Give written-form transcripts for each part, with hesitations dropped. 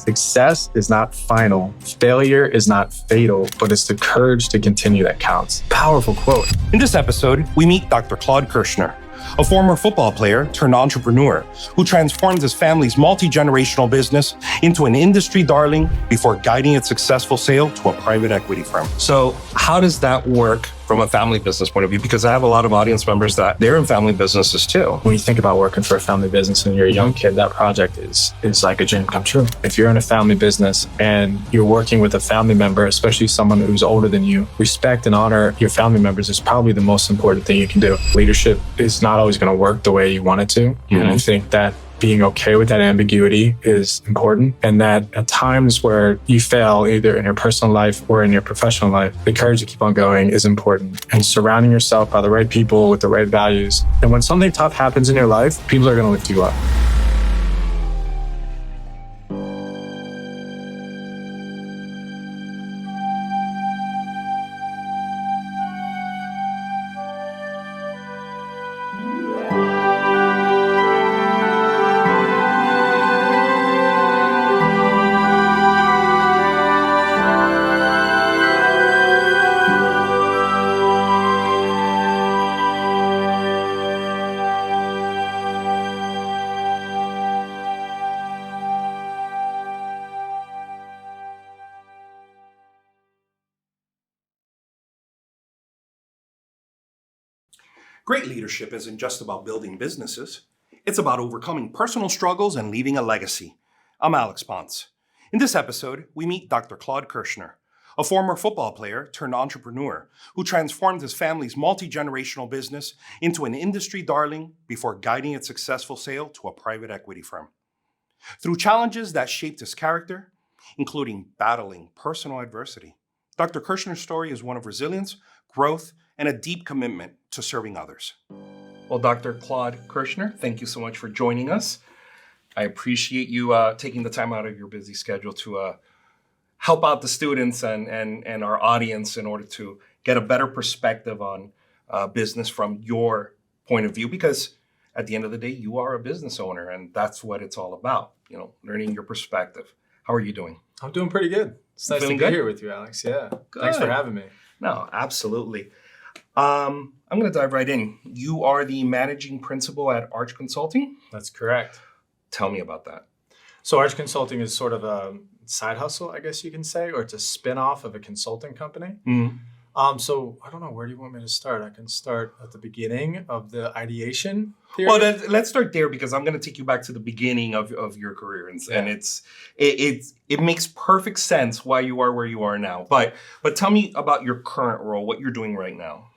Success is not final. Failure is not fatal, but it's the courage to continue that counts. Powerful quote. In this episode, we meet Dr. Claude Kershner, a former football player turned entrepreneur who transformed his family's multi-generational business into an industry darling before guiding its successful sale to a private equity firm. So how does that work from a family business point of view? Because I have a lot of audience members that they're in family businesses too. When you think about working for a family business and you're a young kid, that project is like a dream come true. If you're in a family business and you're working with a family member, especially someone who's older than you, respect and honor your family members is probably the most important thing you can do. Leadership is not always going to work the way you want it to. Mm-hmm. And I think that being okay with that ambiguity is important. And that at times where you fail, either in your personal life or in your professional life, the courage to keep on going is important. And surrounding yourself by the right people with the right values. And when something tough happens in your life, people are going to lift you up. Great leadership isn't just about building businesses. It's about overcoming personal struggles and leaving a legacy. I'm Alex Ponce. In this episode, we meet Dr. Claude Kershner, a former football player turned entrepreneur who transformed his family's multi-generational business into an industry darling before guiding its successful sale to a private equity firm. Through challenges that shaped his character, including battling personal adversity, Dr. Kershner's story is one of resilience, growth, and a deep commitment to serving others. Well, Dr. Claude Kershner, thank you so much for joining us. I appreciate you taking the time out of your busy schedule to help out the students and our audience in order to get a better perspective on business from your point of view, because at the end of the day, you are a business owner, and that's what it's all about, learning your perspective. How are you doing? I'm doing pretty good. It's nice to be here with you, Alex. Yeah. Good. Thanks for having me. No, absolutely. I'm going to dive right in. You are the managing principal at A.R.C.H Consulting? That's correct. Tell me about that. So A.R.C Consulting is sort of a side hustle, I guess you can say, or it's a spin-off of a consulting company. Mm-hmm. So I don't know, where do you want me to start? I can start at the beginning of the ideation theory. Well, let's start there, because I'm going to take you back to the beginning of your career, and it makes perfect sense why you are where you are now. But tell me about your current role, what you're doing right now.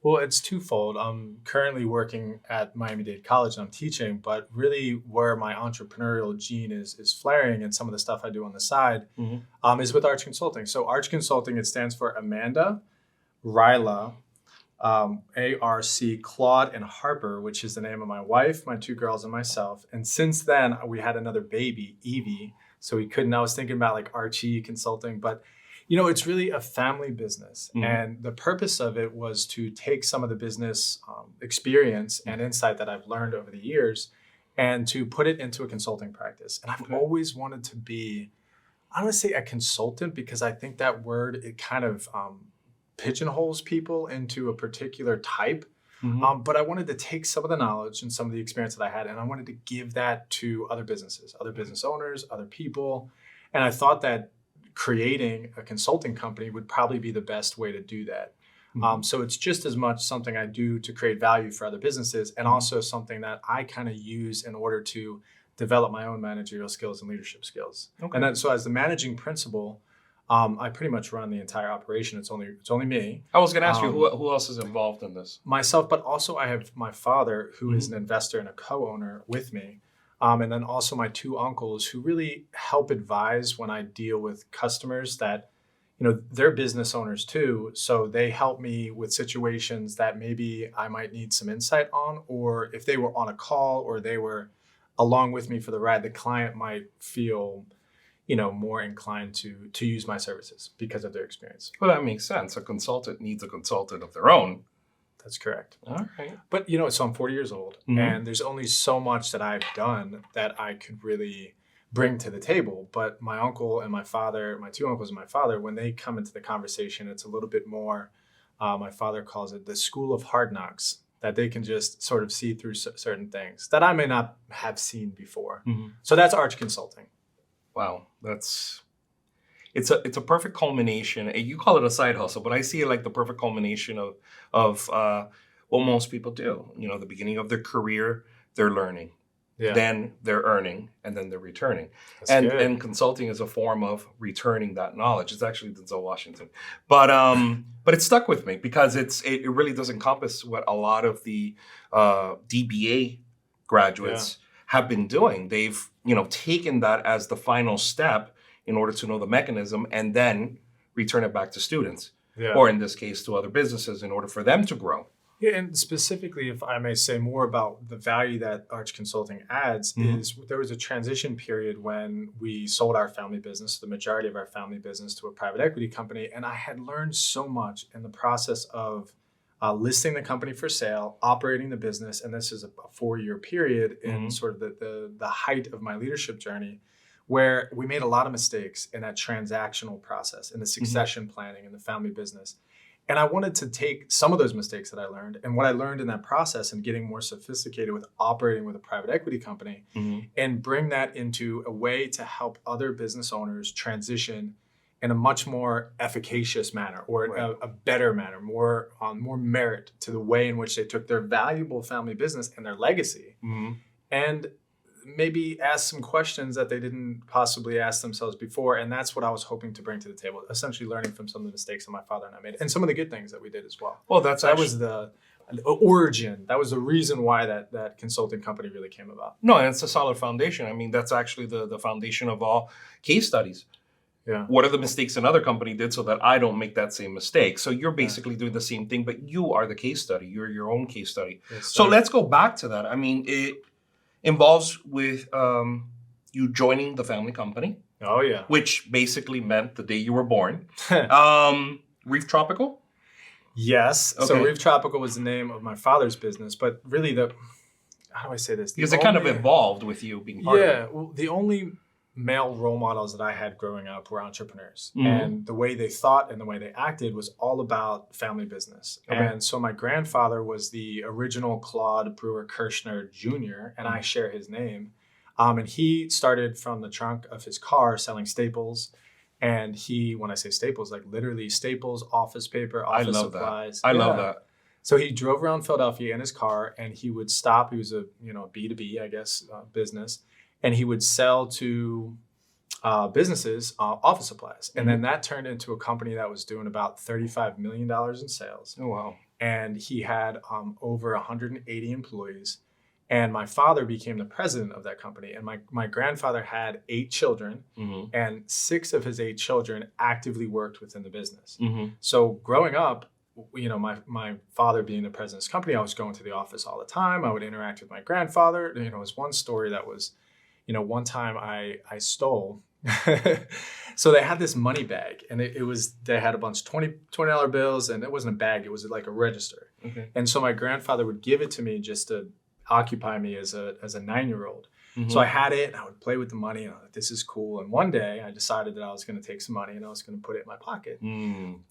Well, it's twofold. I'm currently working at Miami Dade College and I'm teaching, but really where my entrepreneurial gene is flaring and some of the stuff I do on the side is with A.R.C Consulting. So A.R.C Consulting, it stands for Amanda, Ryla, A.R.C, Claude, and Harper, which is the name of my wife, my two girls, and myself. And since then, we had another baby, Evie. So I was thinking about like A.R.C Consulting, but it's really a family business. Mm-hmm. And the purpose of it was to take some of the business experience and insight that I've learned over the years and to put it into a consulting practice. And I've always wanted to be, I don't want to say a consultant, because I think that word, it kind of pigeonholes people into a particular type. Mm-hmm. But I wanted to take some of the knowledge and some of the experience that I had, and I wanted to give that to other businesses, other business owners, other people. And I thought that creating a consulting company would probably be the best way to do that. Mm-hmm. So it's just as much something I do to create value for other businesses, and also something that I kind of use in order to develop my own managerial skills and leadership skills. Okay. And then, so as the managing principal, I pretty much run the entire operation. It's only me. I was going to ask you, who else is involved in this? Myself, but also I have my father, who is an investor and a co-owner with me. And then also my two uncles, who really help advise when I deal with customers that, they're business owners too. So they help me with situations that maybe I might need some insight on, or if they were on a call or they were along with me for the ride, the client might feel, more inclined to use my services because of their experience. Well, that makes sense. A consultant needs a consultant of their own. That's correct. All right. But, so I'm 40 years old, and there's only so much that I've done that I could really bring to the table. But my uncle and my father, my two uncles and my father, when they come into the conversation, it's a little bit more, my father calls it the school of hard knocks, that they can just sort of see through certain things that I may not have seen before. So that's Arch Consulting. Wow, it's a perfect culmination. You call it a side hustle, but I see it like the perfect culmination of what most people do. You know, the beginning of their career, they're learning. Yeah. Then they're earning, and then they're returning. And consulting is a form of returning that knowledge. It's actually Denzel Washington, but it stuck with me because it really does encompass what a lot of the DBA graduates have been doing. They've taken that as the final step in order to know the mechanism, and then return it back to students, or in this case to other businesses, in order for them to grow. Yeah, and specifically, if I may say more about the value that Arch Consulting adds, is there was a transition period when we sold our family business, the majority of our family business, to a private equity company. And I had learned so much in the process of listing the company for sale, operating the business. And this is a 4-year period in sort of the height of my leadership journey, where we made a lot of mistakes in that transactional process, in the succession planning in the family business. And I wanted to take some of those mistakes that I learned and what I learned in that process and getting more sophisticated with operating with a private equity company and bring that into a way to help other business owners transition in a much more efficacious manner, or a better manner, more merit to the way in which they took their valuable family business and their legacy and maybe ask some questions that they didn't possibly ask themselves before. And that's what I was hoping to bring to the table, essentially learning from some of the mistakes that my father and I made and some of the good things that we did as well. Well, that was the origin. That was the reason why that consulting company really came about. No, and it's a solid foundation. I mean, that's actually the foundation of all case studies. Yeah. What are the mistakes another company did so that I don't make that same mistake? So you're basically doing the same thing, but you are the case study. You're your own case study. Yes, so let's go back to that. I mean, it involves with you joining the family company. Oh, yeah. Which basically meant the day you were born. Reef Tropical? Yes. Okay. So Reef Tropical was the name of my father's business, but really how do I say this? Because it kind of evolved with you being part of it. Yeah. Well, the only male role models that I had growing up were entrepreneurs. And the way they thought and the way they acted was all about family business. Okay. And so my grandfather was the original Claude Kershner Jr., and I share his name. And he started from the trunk of his car selling staples. And when I say staples, like literally staples, office paper, office supplies. I love that. So he drove around Philadelphia in his car, and he would stop. He was a B2B, I guess, business. And he would sell to businesses office supplies. And then that turned into a company that was doing about $35 million in sales. Oh, wow. And he had over 180 employees. And my father became the president of that company. And my grandfather had 8 children, and 6 of his 8 children actively worked within the business. So growing up, my father being the president of this company, I was going to the office all the time. I would interact with my grandfather. It was one story that was, one time I stole. So they had this money bag, and they had a bunch of $20 bills, and it wasn't a bag, it was like a register. Okay. And so my grandfather would give it to me just to occupy me as a 9-year-old. So I had it, and I would play with the money, and I was like, this is cool. And one day I decided that I was going to take some money and I was going to put it in my pocket.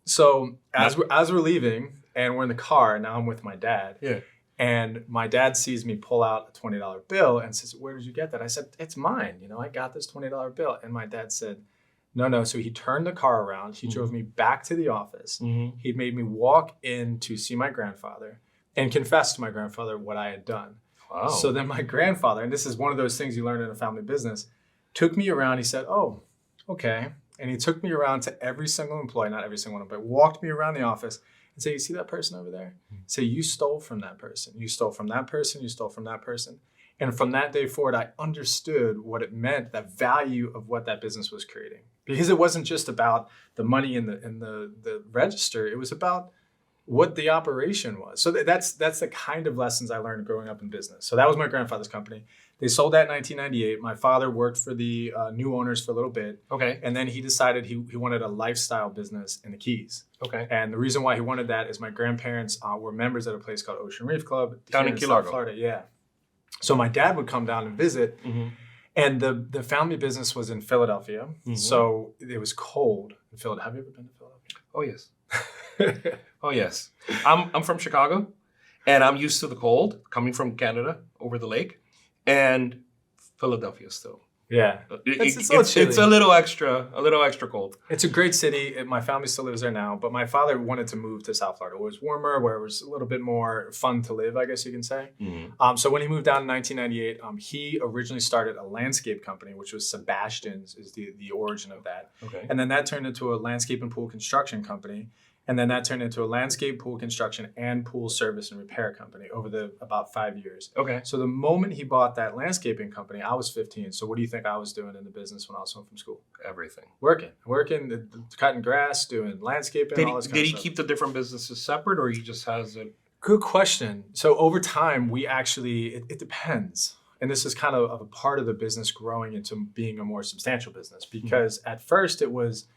So as we're leaving and we're in the car, now I'm with my dad. Yeah. And my dad sees me pull out a $20 bill and says, where did you get that? I said, it's mine. I got this $20 bill. And my dad said, no. So he turned the car around. He drove me back to the office. He made me walk in to see my grandfather and confess to my grandfather what I had done. Wow. So then my grandfather, and this is one of those things you learn in a family business, took me around. He said, oh, okay. And he took me around to every single employee, not every single one, but walked me around the office and say, you see that person over there? Say, you stole from that person. You stole from that person. You stole from that person. And from that day forward, I understood what it meant, the value of what that business was creating. Because it wasn't just about the money in the register. It was about what the operation was. So that's the kind of lessons I learned growing up in business. So that was my grandfather's company. They sold that in 1998. My father worked for the new owners for a little bit. Okay. And then he decided he wanted a lifestyle business in the Keys. Okay. And the reason why he wanted that is my grandparents were members at a place called Ocean Reef Club. Down in Key Largo. Florida, yeah. So my dad would come down and visit. And the family business was in Philadelphia. So it was cold in Philadelphia. Have you ever been to Philadelphia? Oh, yes. Oh, yes. I'm from Chicago, and I'm used to the cold coming from Canada over the lake, and Philadelphia still. Yeah. It's a little extra cold. It's a great city. My family still lives there now, but my father wanted to move to South Florida, where it was warmer, where it was a little bit more fun to live, I guess you can say. So when he moved down in 1998, he originally started a landscape company, which was Sebastian's, is the origin of that. Okay. And then that turned into a landscape and pool construction company. And then that turned into a landscape, pool construction, and pool service and repair company over about 5 years. Okay. So the moment he bought that landscaping company, I was 15. So what do you think I was doing in the business when I was home from school? Everything. Working, cutting grass, doing landscaping, all this kind of stuff. Did he keep the different businesses separate, or he just has it? Good question. So over time, we actually, it depends. And this is kind of a part of the business growing into being a more substantial business, because at first it was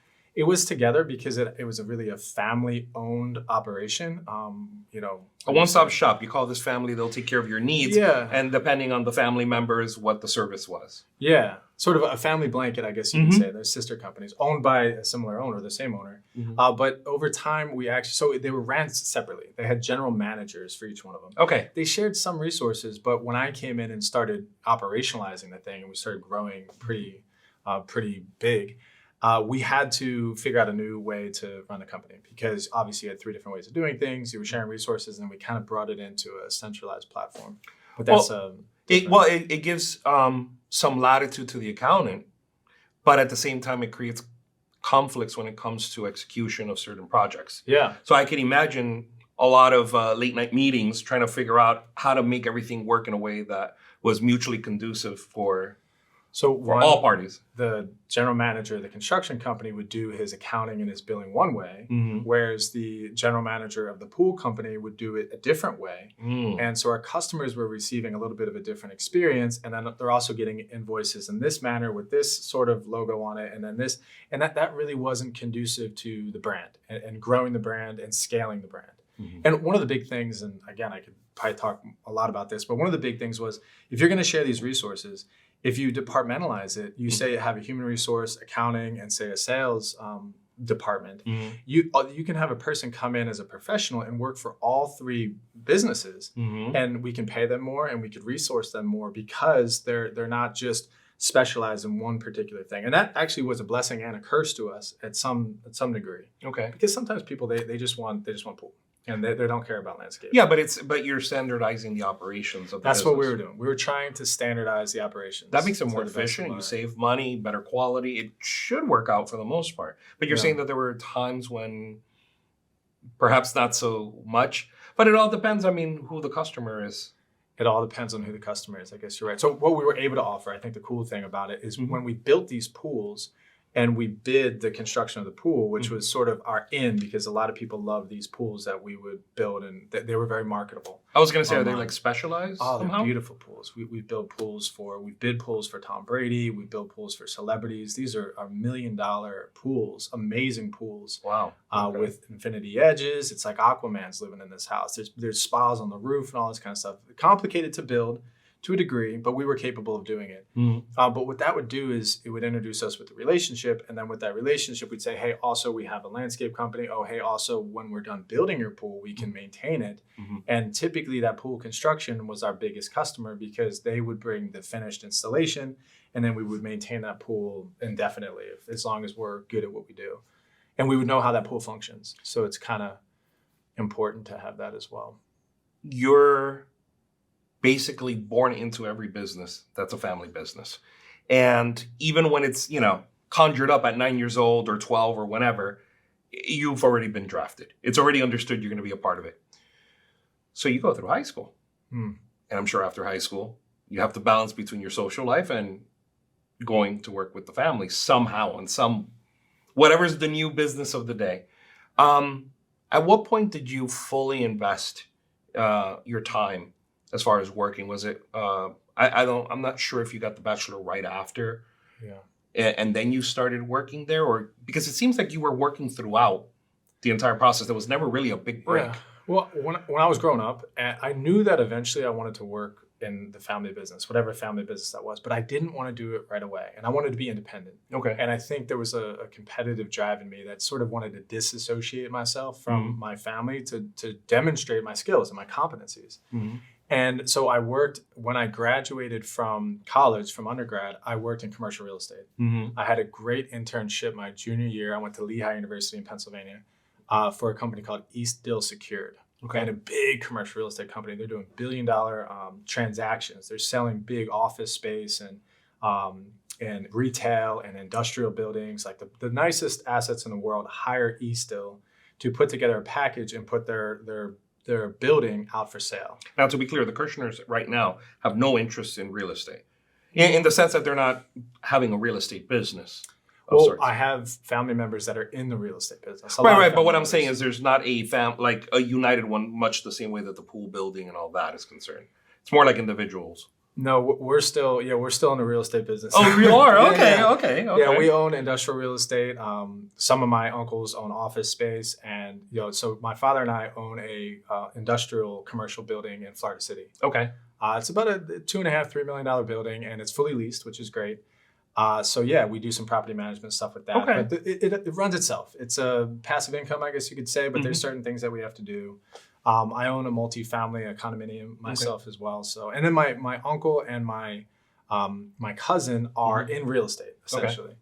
together because it was really a family-owned operation. A one-stop shop. You call this family, they'll take care of your needs. Yeah. And depending on the family members, what the service was. Yeah. Sort of a family blanket, I guess you could say. They're sister companies owned by a similar owner, the same owner. But over time, so they were ran separately. They had general managers for each one of them. Okay. They shared some resources, but when I came in and started operationalizing the thing, and we started growing pretty big, we had to figure out a new way to run the company, because obviously you had 3 different ways of doing things. You were sharing resources, and we kind of brought it into a centralized platform. But that's it gives some latitude to the accountant, but at the same time it creates conflicts when it comes to execution of certain projects. Yeah. So I can imagine a lot of late night meetings trying to figure out how to make everything work in a way that was mutually conducive for all parties. The general manager of the construction company would do his accounting and his billing one way, whereas the general manager of the pool company would do it a different way. And so our customers were receiving a little bit of a different experience, and then they're also getting invoices in this manner with this sort of logo on it, and then this, and that really wasn't conducive to the brand and growing the brand and scaling the brand. And one of the big things, and again, I could probably talk a lot about this, but one of the big things was, if you're going to share these resources, if you departmentalize it, you say have a human resource, accounting, and say a sales department, you can have a person come in as a professional and work for all 3 businesses, and we can pay them more and we could resource them more, because they're not just specialized in one particular thing. And that actually was a blessing and a curse to us at some degree. Okay. Because sometimes people they just want pool. And they don't care about landscape. Yeah, but you're standardizing the operations of the That's business. what we were doing. We were trying to standardize the operations. That makes it more efficient. You save money, better quality. It should work out for the most part. But you're saying that there were times when perhaps not so much. But it all depends, who the customer is. It all depends on who the customer is. I guess you're right. So what we were able to offer, I think the cool thing about it is when we built these pools, and we bid the construction of the pool, which was sort of our in, because a lot of people love these pools that we would build, and they were very marketable. I was going to say, are they like specialized? Oh, somehow? They're beautiful pools. We bid pools for Tom Brady. We build pools for celebrities. These are $1 million pools, amazing pools. Wow. Okay. With infinity edges. It's like Aquaman's living in this house. There's spas on the roof and all this kind of stuff. Complicated to build to a degree, but we were capable of doing it. But what that would do is it would introduce us with the relationship, and then with that relationship, we'd say, hey, also we have a landscape company. Oh, hey, also when we're done building your pool, we can maintain it. And typically that pool construction was our biggest customer, because they would bring the finished installation, and then we would maintain that pool indefinitely, as long as we're good at what we do. And we would know how that pool functions. So it's kind of important to have that as well. You're basically born into every business that's a family business. And even when it's, conjured up at 9 years old or 12 or whenever, you've already been drafted. It's already understood you're going to be a part of it. So you go through high school. And I'm sure after high school, you have to balance between your social life and going to work with the family somehow, and whatever's the new business of the day. At what point did you fully invest your time as far as working? Was it, I'm not sure if you got the bachelor right after. Yeah. And then you started working there, or because it seems like you were working throughout the entire process. There was never really a big break. Yeah. Well, when I was growing up, I knew that eventually I wanted to work in the family business, whatever family business that was. But I didn't want to do it right away. And I wanted to be independent. Okay. And I think there was a competitive drive in me that sort of wanted to disassociate myself from my family to demonstrate my skills and my competencies. And so I worked, when I graduated from college, from undergrad, I worked in commercial real estate. I had a great internship my junior year. I went to Lehigh University in Pennsylvania for a company called East Dill Secured. Okay. And a big commercial real estate company. They're doing billion-dollar transactions. They're selling big office space and retail and industrial buildings, like the nicest assets in the world. Hire East Dill to put together a package and put their building out for sale. Now, to be clear, the Kershners right now have no interest in real estate, in the sense that they're not having a real estate business. Well, I have family members that are in the real estate business. Right. But what I'm saying is there's not like a united one, much the same way that the pool building and all that is concerned. It's more like individuals. No, we're still in the real estate business. Oh, you are? Okay, yeah. Okay. Yeah, we own industrial real estate. Some of my uncles own office space, and so my father and I own a industrial commercial building in Florida City. Okay. It's about a $2.5-3 million building, and it's fully leased, which is great. So yeah, we do some property management stuff with that. Okay. But it runs itself. It's a passive income, I guess you could say, but there's certain things that we have to do. I own a multifamily, a condominium myself as well. So, and then my uncle and my cousin are in real estate essentially. Okay.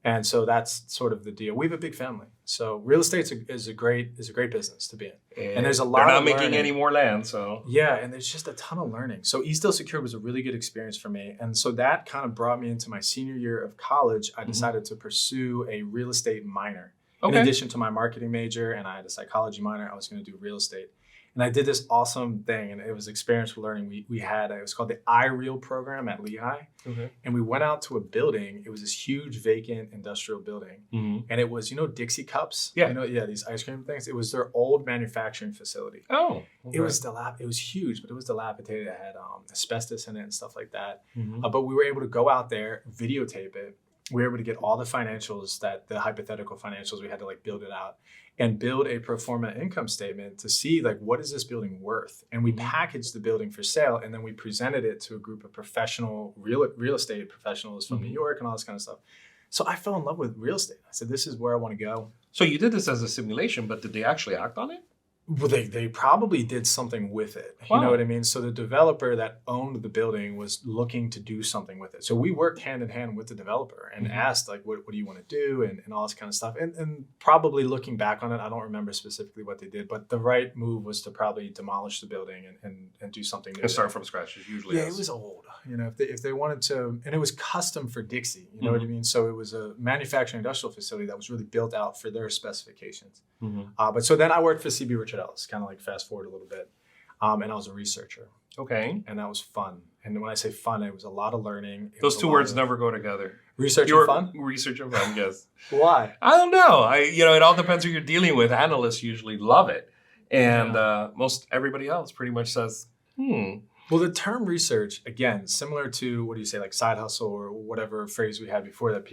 And so that's sort of the deal. We have a big family. So real estate is a great business to be in. And there's a lot of learning. They're not making any more land, so. Yeah, and there's just a ton of learning. So East Dill Secure was a really good experience for me. And so that kind of brought me into my senior year of college. I decided to pursue a real estate minor. In addition to my marketing major, and I had a psychology minor, I was going to do real estate. And I did this awesome thing, and it was experiential learning. It was called the iReal program at Lehigh. And we went out to a building. It was this huge vacant industrial building. And it was, Dixie cups? Yeah. These ice cream things. It was their old manufacturing facility. Oh. Okay. It was huge, but it was dilapidated. It had asbestos in it and stuff like that. But we were able to go out there, videotape it. We were able to get all the financials, the hypothetical financials. We had to build it out and build a pro forma income statement to see what is this building worth. And we packaged the building for sale, and then we presented it to a group of professional real estate professionals from New York and all this kind of stuff. So I fell in love with real estate. I said, this is where I want to go. So you did this as a simulation, but did they actually act on it? Well, they probably did something with it. Wow. You know what I mean? So the developer that owned the building was looking to do something with it. So we worked hand in hand with the developer and asked, what do you want to do and all this kind of stuff. And probably looking back on it, I don't remember specifically what they did, but the right move was to probably demolish the building and do something new. And start from scratch, as usually is. It was old. If they wanted to, and it was custom for Dixie, you know what I mean? So it was a manufacturing industrial facility that was really built out for their specifications. But so then I worked for CB Richard Ellis, kind of fast forward a little bit. And I was a researcher. Okay. And that was fun. And when I say fun, it was a lot of learning. Those two words never go together. Research and fun? Research and fun, yes. Why? I don't know. It all depends who you're dealing with. Analysts usually love it. And most everybody else pretty much says, Well, the term research, again, similar to, side hustle or whatever phrase we had before that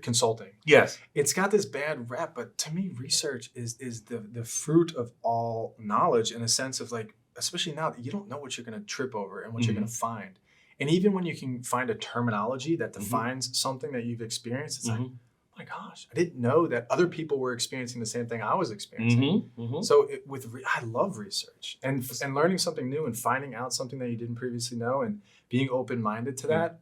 consulting. Yes. It's got this bad rep, but to me, research is the fruit of all knowledge in a sense of especially now that you don't know what you're going to trip over and what you're going to find. And even when you can find a terminology that defines something that you've experienced, it's oh my gosh, I didn't know that other people were experiencing the same thing I was experiencing. So I love research and learning something new and finding out something that you didn't previously know and being open-minded to that.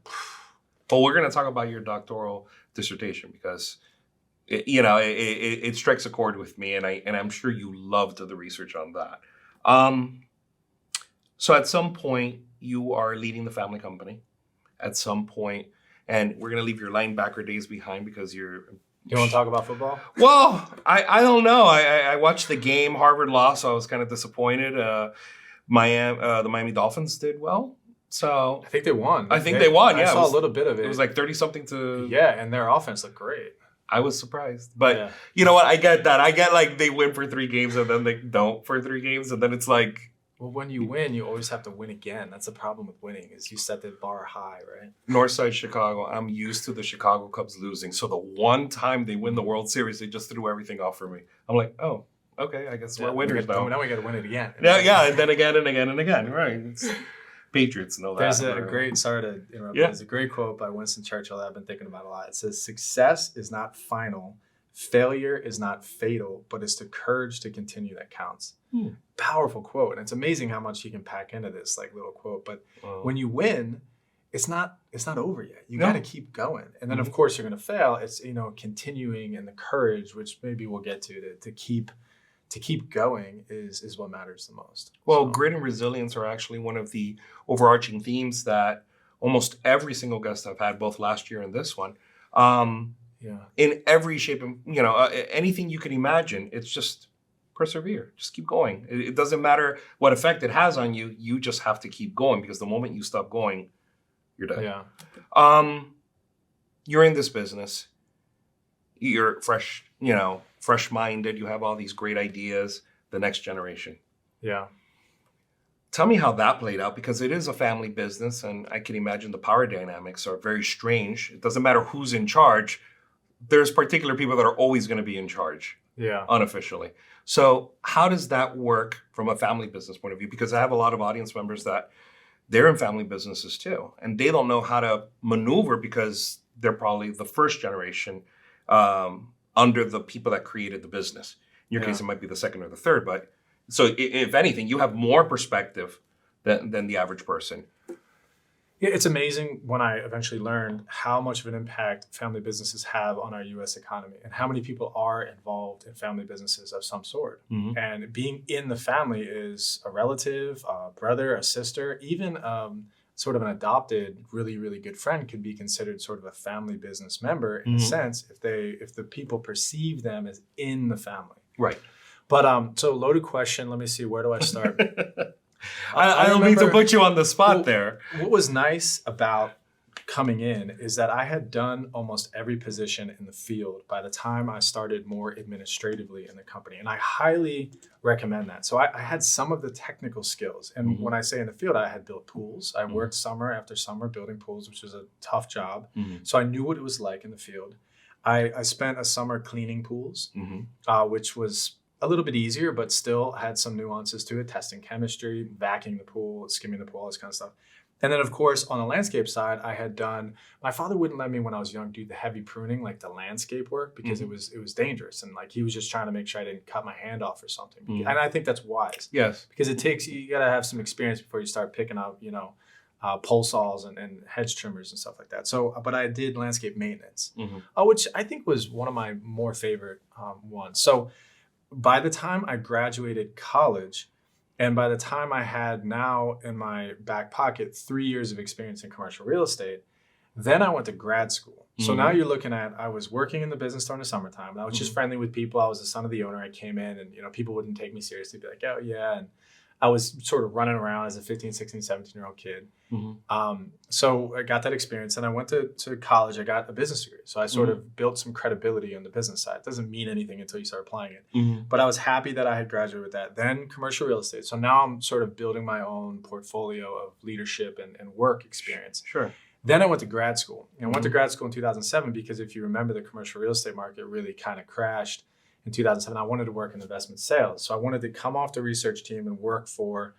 Well, we're going to talk about your doctoral dissertation because it strikes a chord with me, and I'm sure you loved the research on that. So at some point you are leading the family company. At some point. And we're going to leave your linebacker days behind because you're... You want to talk about football? Well, I don't know. I watched the game. Harvard lost, so I was kind of disappointed. The Miami Dolphins did well. So I think they won. They won, yeah. I saw a little bit of it. It was 30-something to... Yeah, and their offense looked great. I was surprised. But you know what? I get that. I get they win for 3 games and then they don't for 3 games. And then it's Well, when you win, you always have to win again. That's the problem with winning is you set the bar high, right? Northside Chicago, I'm used to the Chicago Cubs losing. So the one time they win the World Series, they just threw everything off for me. I'm like, oh, okay, I guess we're winners now. Now we got to win it again. Yeah, and then again and again and again, right? Patriots know that. There's a great, sorry to interrupt, there's a great quote by Winston Churchill that I've been thinking about a lot. It says, "Success is not final, failure is not fatal, but it's the courage to continue that counts." Powerful quote. And it's amazing how much you can pack into this like little quote. But when you win, it's not over yet. You got to keep going. And then of course you're going to fail. It's, continuing, and the courage, which maybe we'll get to keep going is what matters the most. Well, grit and resilience are actually one of the overarching themes that almost every single guest I've had, both last year and this one, in every shape, anything you can imagine, it's just persevere, just keep going. It doesn't matter what effect it has on you. You just have to keep going, because the moment you stop going, you're done. Yeah. You're in this business. You're fresh-minded. You have all these great ideas. The next generation. Yeah. Tell me how that played out, because it is a family business, and I can imagine the power dynamics are very strange. It doesn't matter who's in charge. There's particular people that are always going to be in charge. Yeah. Unofficially. So how does that work from a family business point of view? Because I have a lot of audience members that they're in family businesses too, and they don't know how to maneuver because they're probably the first generation under the people that created the business. In your case, it might be the second or the third, but so if anything, you have more perspective than the average person. Yeah, it's amazing when I eventually learned how much of an impact family businesses have on our U.S. economy, and how many people are involved in family businesses of some sort. And being in the family is a relative, a brother, a sister, even sort of an adopted, really, really good friend could be considered sort of a family business member in a sense if the people perceive them as in the family. Right. But so loaded question. Let me see. Where do I start? I don't mean to put you on the spot there. What was nice about coming in is that I had done almost every position in the field by the time I started more administratively in the company. And I highly recommend that. So I had some of the technical skills. And when I say in the field, I had built pools. I worked summer after summer building pools, which was a tough job. So I knew what it was like in the field. I spent a summer cleaning pools, which was a little bit easier, but still had some nuances to it, testing chemistry, vacuuming the pool, skimming the pool, all this kind of stuff. And then, of course, on the landscape side, I had done, my father wouldn't let me when I was young do the heavy pruning, like the landscape work, because it was dangerous. And like he was just trying to make sure I didn't cut my hand off or something. And I think that's wise. Yes. Because you got to have some experience before you start picking up, pole saws and hedge trimmers and stuff like that. So, but I did landscape maintenance, which I think was one of my more favorite ones. So by the time I graduated college, and by the time I had now in my back pocket 3 years of experience in commercial real estate, then I went to grad school. So now you're looking at, I was working in the business during the summertime, and I was just friendly with people. I was the son of the owner. I came in and, people wouldn't take me seriously, be like, oh yeah. And I was sort of running around as a 15, 16, 17-year-old kid. So I got that experience, and I went to college. I got a business degree. So I sort of built some credibility on the business side. It doesn't mean anything until you start applying it. But I was happy that I had graduated with that. Then commercial real estate. So now I'm sort of building my own portfolio of leadership and work experience. Sure. Then I went to grad school. And I went to grad school in 2007 because if you remember, the commercial real estate market really kind of crashed in 2007. I wanted to work in investment sales. So I wanted to come off the research team and work for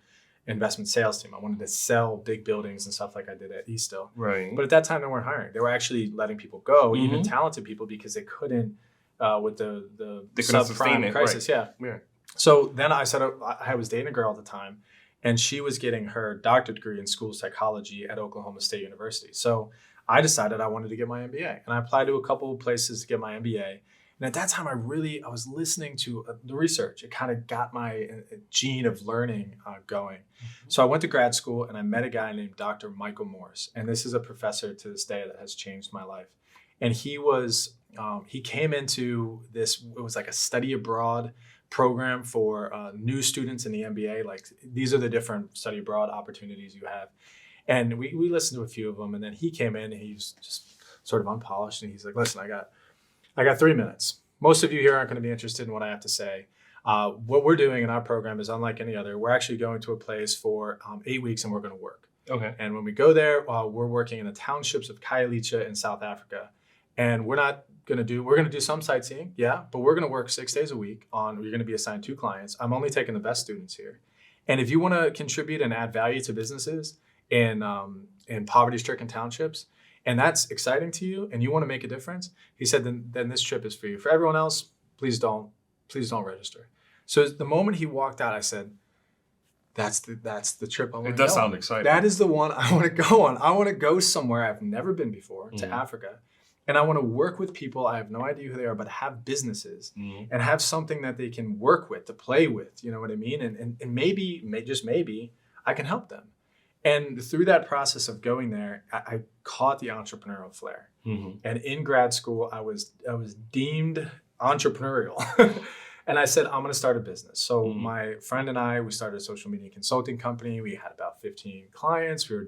investment sales team. I wanted to sell big buildings and stuff like I did at Eastdil. Right. But at that time, they weren't hiring. They were actually letting people go, even talented people, because they couldn't with the subprime crisis. Right. Yeah. So then I said, I was dating a girl at the time, and she was getting her doctorate degree in school psychology at Oklahoma State University. So I decided I wanted to get my MBA, and I applied to a couple of places to get my MBA. And at that time, I was listening to the research. It kind of got my gene of learning going. So I went to grad school, and I met a guy named Dr. Michael Morse. And this is a professor to this day that has changed my life. And he came into this, it was like a study abroad program for new students in the MBA. Like, these are the different study abroad opportunities you have. And we listened to a few of them. And then he came in, and he was just sort of unpolished. And he's like, listen, I got 3 minutes. Most of you here aren't going to be interested in what I have to say. What we're doing in our program is unlike any other. We're actually going to a place for 8 weeks, and we're going to work. Okay. And when we go there, we're working in the townships of Khayelitsha in South Africa. And we're going to do some sightseeing, yeah, but we're going to work 6 days a week you're going to be assigned 2 clients. I'm only taking the best students here. And if you want to contribute and add value to businesses, in poverty-stricken townships, and that's exciting to you, and you want to make a difference, he said, then this trip is for you. For everyone else, please don't register. So the moment he walked out, I said, that's the trip I want to go on. It does sound exciting. That is the one I want to go on. I want to go somewhere I've never been before, to Africa. And I want to work with people. I have no idea who they are, but have businesses and have something that they can work with, to play with. You know what I mean? And maybe, just maybe, I can help them. And through that process of going there, I caught the entrepreneurial flair. And in grad school, I was deemed entrepreneurial. And I said, I'm going to start a business. So my friend and I, we started a social media consulting company. We had about 15 clients. We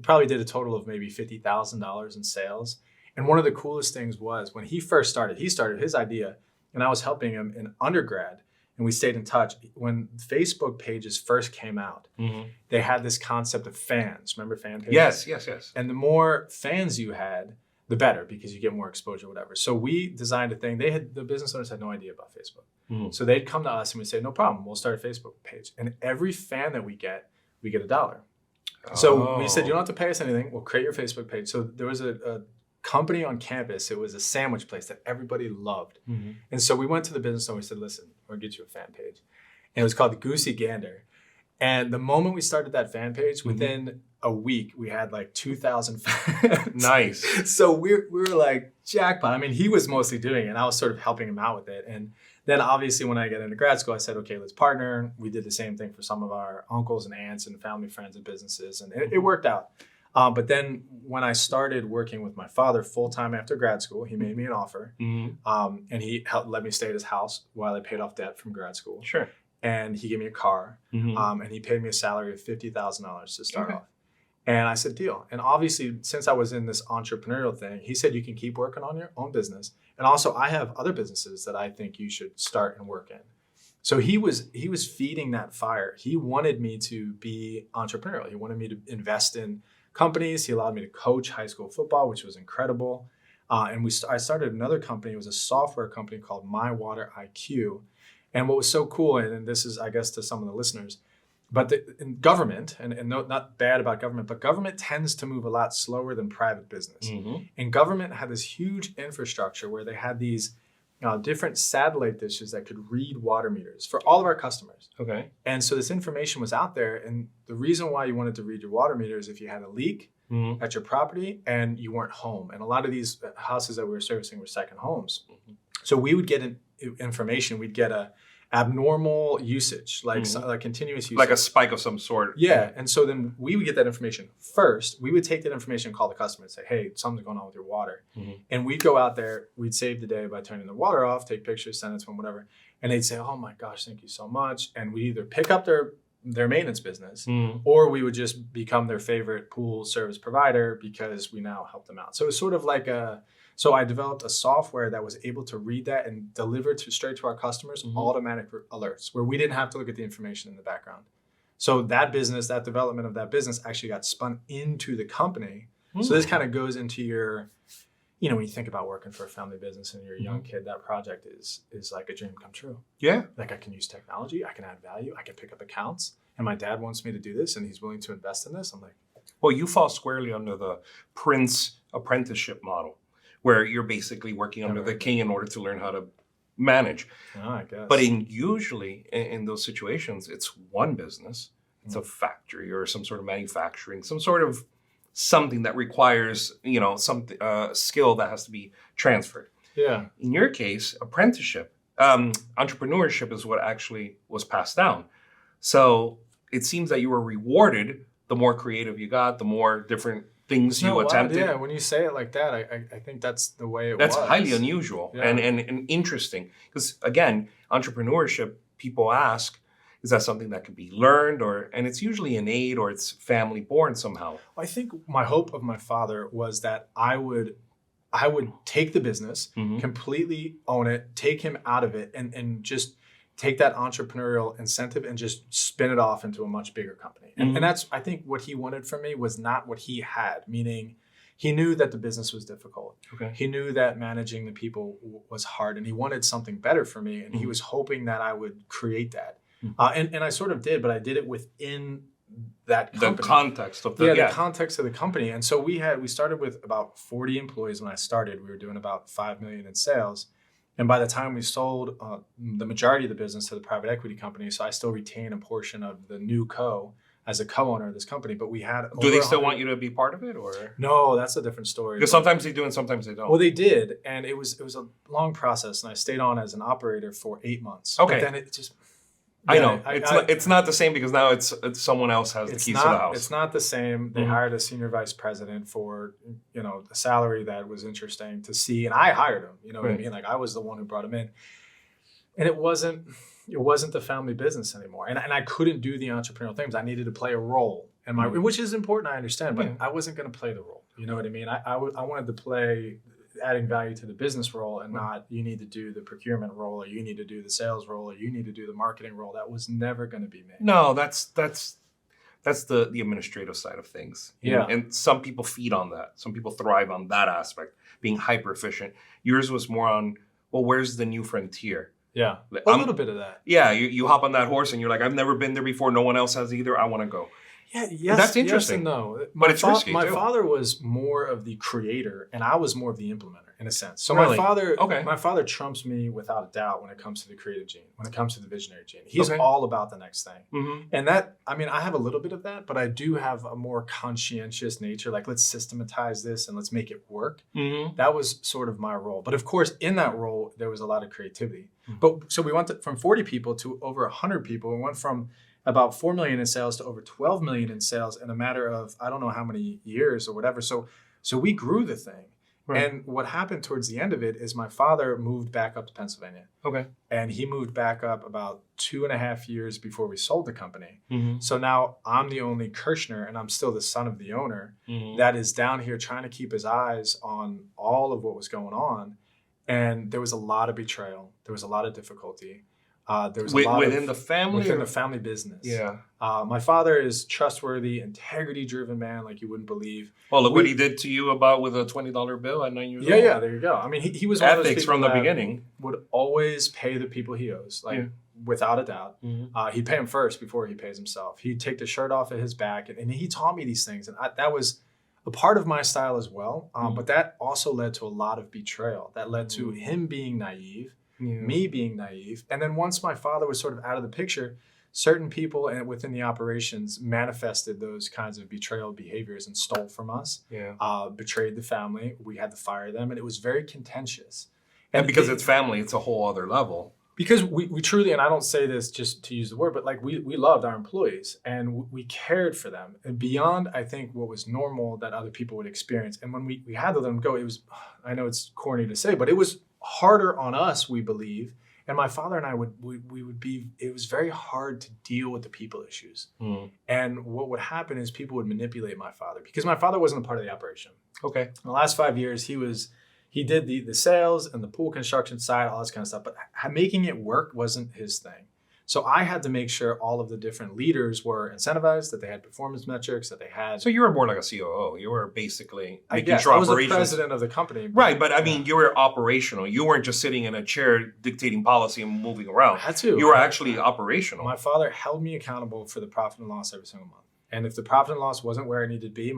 probably did a total of maybe $50,000 in sales. And one of the coolest things was when he started his idea, and I was helping him in undergrad, and we stayed in touch. When Facebook pages first came out, they had this concept of fans. Remember fan pages? Yes. And the more fans you had, the better, because you get more exposure, whatever. So we designed a thing. The business owners had no idea about Facebook. So they'd come to us and we'd say, no problem, we'll start a Facebook page. And every fan that we get $1. So we said, you don't have to pay us anything. We'll create your Facebook page. So there was a company on campus. It was a sandwich place that everybody loved. And so we went to the business owner and we said, listen, we're gonna get you a fan page. And it was called the Goosey Gander. And the moment we started that fan page, within a week, we had like 2,000 fans. Nice. So we were like, jackpot. I mean, he was mostly doing it, and I was sort of helping him out with it. And then obviously when I got into grad school, I said, okay, let's partner. We did the same thing for some of our uncles and aunts and family, friends, and businesses, and it worked out. But then when I started working with my father full-time after grad school, he made me an offer, and he let me stay at his house while I paid off debt from grad school. Sure. And he gave me a car, and he paid me a salary of $50,000 to start off. And I said, deal. And obviously, since I was in this entrepreneurial thing, he said, you can keep working on your own business. And also, I have other businesses that I think you should start and work in. So he was feeding that fire. He wanted me to be entrepreneurial. He wanted me to invest in companies. He allowed me to coach high school football, which was incredible. And I started another company. It was a software company called My Water IQ. And what was so cool, and this is, I guess, to some of the listeners, but in government, and no, not bad about government, but government tends to move a lot slower than private business. And government had this huge infrastructure where they had these different satellite dishes that could read water meters for all of our customers. Okay. And so this information was out there. And the reason why you wanted to read your water meter is if you had a leak at your property and you weren't home. And a lot of these houses that we were servicing were second homes. So we would get information. We'd get a abnormal usage, like continuous usage. Like a spike of some sort. Yeah. And so then we would get that information first. We would take that information and call the customer and say, hey, something's going on with your water. And we'd go out there, we'd save the day by turning the water off, take pictures, send it to them, whatever. And they'd say, oh my gosh, thank you so much. And we either pick up their maintenance business or we would just become their favorite pool service provider because we now help them out. So it's sort of like so I developed a software that was able to read that and deliver straight to our customers automatic alerts where we didn't have to look at the information in the background. So that development of that business actually got spun into the company. So this kind of goes into your, when you think about working for a family business and you're a young kid, that project is like a dream come true. Yeah. Like I can use technology, I can add value, I can pick up accounts, and my dad wants me to do this and he's willing to invest in this. I'm like, well, you fall squarely under the Prince apprenticeship model, where you're basically working under the king in order to learn how to manage. Oh, I guess. But usually in those situations, it's one business. It's a factory or some sort of manufacturing, some sort of something that requires, some skill that has to be transferred. Yeah. In your case, apprenticeship, entrepreneurship is what actually was passed down. So it seems that you were rewarded the more creative you got, the more different things you attempted. Yeah, when you say it like that, I think that's the way it was. That's highly unusual and interesting. Because again, entrepreneurship, people ask, is that something that can be learned and it's usually innate or it's family born somehow? I think my hope of my father was that I would take the business, completely own it, take him out of it and just take that entrepreneurial incentive and just spin it off into a much bigger company. And that's, I think what he wanted from me was not what he had, meaning he knew that the business was difficult. Okay. He knew that managing the people was hard and he wanted something better for me. And he was hoping that I would create that. And I sort of did, but I did it within that company. The context of the context of the company. And so we started with about 40 employees when I started. We were doing about $5 million in sales. And by the time we sold the majority of the business to the private equity company, so I still retain a portion of the new as a co-owner of this company. But we had Do they still want you to be part of it, or? No, that's a different story. Because sometimes they do and sometimes they don't. Well, they did, and it was a long process, and I stayed on as an operator for 8 months. Okay. But then it just... I know. It's not the same because now it's someone else has the keys to the house. It's not the same. They hired a senior vice president for, a salary that was interesting to see. And I hired him, you know what I mean? Like I was the one who brought him in. And it wasn't the family business anymore. And I couldn't do the entrepreneurial things. I needed to play a role. And which is important, I understand, but I wasn't going to play the role. You know what I mean? I wanted to play adding value to the business role and not you need to do the procurement role or you need to do the sales role or you need to do the marketing role. That was never going to be me. No, that's the administrative side of things. Yeah. And some people feed on that. Some people thrive on that aspect, being hyper efficient. Yours was more on, well, where's the new frontier? Yeah, a little bit of that. Yeah, you hop on that horse and you're like, I've never been there before. No one else has either. I want to go. Yeah, yes, that's interesting. Yes and no. But it's risky My too. father was more of the creator, and I was more of the implementer in a sense. So Really? my father trumps me without a doubt when it comes to the creative gene, when it comes to the visionary gene. He's all about the next thing. Mm-hmm. And that, I have a little bit of that, but I do have a more conscientious nature. Like, let's systematize this and let's make it work. Mm-hmm. That was sort of my role. But of course, in that role, there was a lot of creativity. Mm-hmm. But so we went from 40 people to over 100 people. We went from about 4 million in sales to over 12 million in sales in a matter of, I don't know how many years or whatever. So we grew the thing. Right. And what happened towards the end of it is my father moved back up to Pennsylvania. Okay. And he moved back up about 2.5 years before we sold the company. Mm-hmm. So now I'm the only Kershner, and I'm still the son of the owner, that is down here trying to keep his eyes on all of what was going on. And there was a lot of betrayal. There was a lot of difficulty. There was a lot within the family? Within the family business. Yeah. My father is trustworthy, integrity-driven man like you wouldn't believe. Well, look what he did to you with a $20 bill at 9 years old. Yeah, there you go. He was one of those ethics people from the that beginning. would always pay the people he owes, without a doubt. Mm-hmm. He'd pay him first before he pays himself. He'd take the shirt off of his back, and he taught me these things. And that was a part of my style as well. But that also led to a lot of betrayal. That led to him being naive. Me being naive. And then once my father was sort of out of the picture, certain people within the operations manifested those kinds of betrayal behaviors and stole from us, betrayed the family. We had to fire them, and it was very contentious. And because it's family, it's a whole other level. Because we truly, and I don't say this just to use the word, but like we loved our employees and we cared for them and beyond, I think, what was normal that other people would experience. And when we had to let them go, it was, I know it's corny to say, but it was harder on us, we believe. And my father and I it was very hard to deal with the people issues. And what would happen is people would manipulate my father because my father wasn't a part of the operation. Okay. In the last 5 years, he did the sales and the pool construction side, all this kind of stuff, but making it work wasn't his thing. So I had to make sure all of the different leaders were incentivized, that they had performance metrics, that they had... So you were more like a COO. You were basically making sure operations... I was the president of the company. Right, but I mean, you were operational. You weren't just sitting in a chair dictating policy and moving around. I had to. You were actually operational. My father held me accountable for the profit and loss every single month. And if the profit and loss wasn't where it needed to be,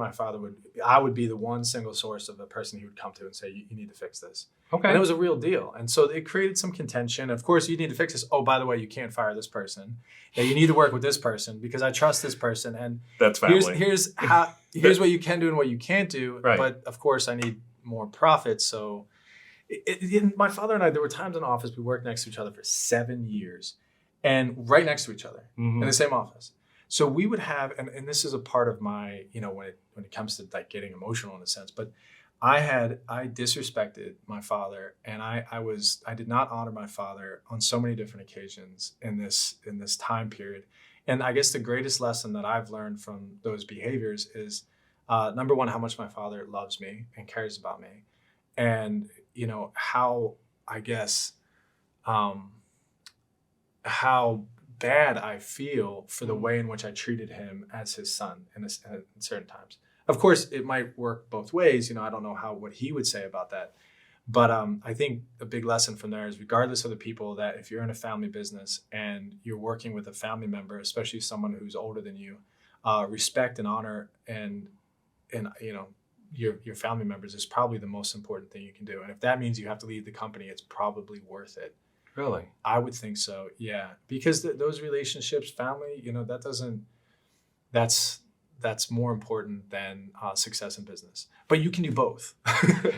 I would be the one single source of the person he would come to and say, you need to fix this. Okay. And it was a real deal. And so it created some contention. Of course, you need to fix this. Oh, by the way, you can't fire this person. Yeah, you need to work with this person because I trust this person. And that's family. Here's what you can do and what you can't do. Right. But of course, I need more profit. So my father and I, there were times in office, we worked next to each other for 7 years and right next to each other in the same office. So we would have, and this is a part of my, when it comes to like getting emotional in a sense, but I disrespected my father, and I did not honor my father on so many different occasions in this time period. And I guess the greatest lesson that I've learned from those behaviors is, number one, how much my father loves me and cares about me, and how I guess how bad I feel for the way in which I treated him as his son in certain times. Of course, it might work both ways. I don't know what he would say about that. But I think a big lesson from there is regardless of the people, that if you're in a family business and you're working with a family member, especially someone who's older than you, respect and honor and your family members is probably the most important thing you can do. And if that means you have to leave the company, it's probably worth it. Really? I would think so. Yeah. Because those relationships, family, that's more important than success in business. But you can do both.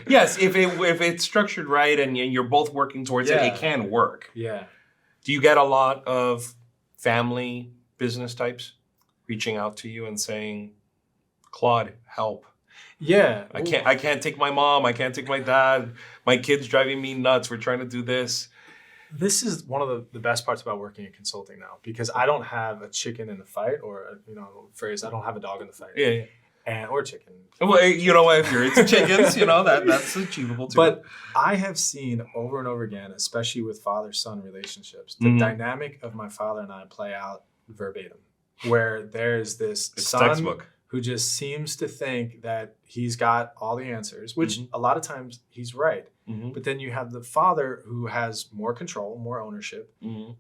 Yes. If it's structured right and you're both working towards it, it can work. Yeah. Do you get a lot of family business types reaching out to you and saying, Claude, help? Yeah. I can't take my mom. I can't take my dad. My kid's driving me nuts. We're trying to do this. This is one of the best parts about working in consulting now, because I don't have a chicken in the fight, or phrase, I don't have a dog in the fight. Yeah. Or chicken. Well, if you're into chickens, that's achievable too. But I have seen over and over again, especially with father-son relationships, the dynamic of my father and I play out verbatim, where there's this son textbook who just seems to think that he's got all the answers, which a lot of times he's right. But then you have the father who has more control, more ownership,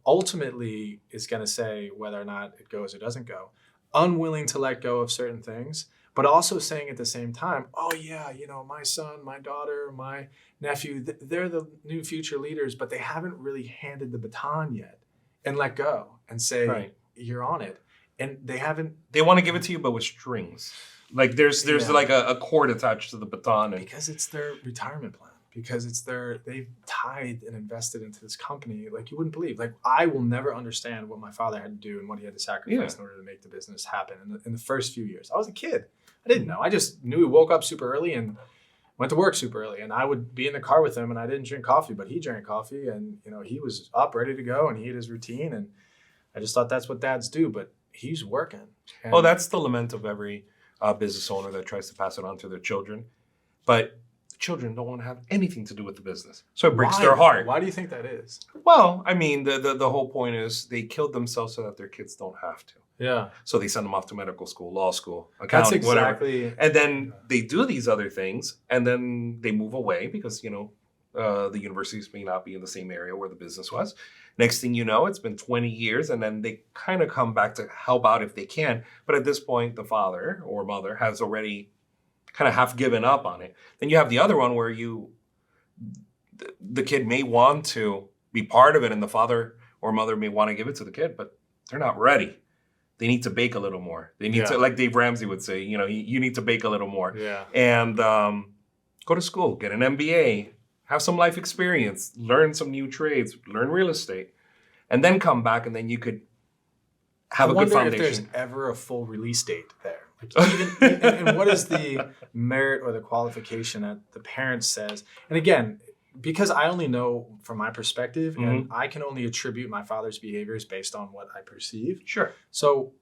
ultimately is going to say whether or not it goes or doesn't go, unwilling to let go of certain things, but also saying at the same time, oh yeah, my son, my daughter, my nephew, they're the new future leaders, but they haven't really handed the baton yet and let go and say, you're on it. And they want to give it to you, but with strings. Like there's like a cord attached to the baton. Because it's their retirement plan. Because they've tied and invested into this company like you wouldn't believe. Like, I will never understand what my father had to do and what he had to sacrifice in order to make the business happen in the first few years. I was a kid. I didn't know. I just knew he woke up super early and went to work super early. And I would be in the car with him, and I didn't drink coffee, but he drank coffee, and he was up, ready to go, and he had his routine. And I just thought that's what dads do, but he's working. And that's the lament of every business owner that tries to pass it on to their children. But children don't want to have anything to do with the business. So it breaks their heart. Why do you think that is? Well, I mean, the whole point is they killed themselves so that their kids don't have to. Yeah. So they send them off to medical school, law school, accounting, whatever. And then they do these other things, and then they move away because, the universities may not be in the same area where the business was. Next thing you know, it's been 20 years, and then they kind of come back to help out if they can. But at this point, the father or mother has already kind of half given up on it. Then you have the other one where the kid may want to be part of it, and the father or mother may want to give it to the kid, but they're not ready. They need to bake a little more. They need to, like Dave Ramsey would say, you need to bake a little more. Yeah. And go to school, get an MBA, have some life experience, learn some new trades, learn real estate, and then come back, and then you could have a good foundation. I wonder if there's ever a full release date there. Like and what is the merit or the qualification that the parent says? And again, because I only know from my perspective, and I can only attribute my father's behaviors based on what I perceive. Sure. So,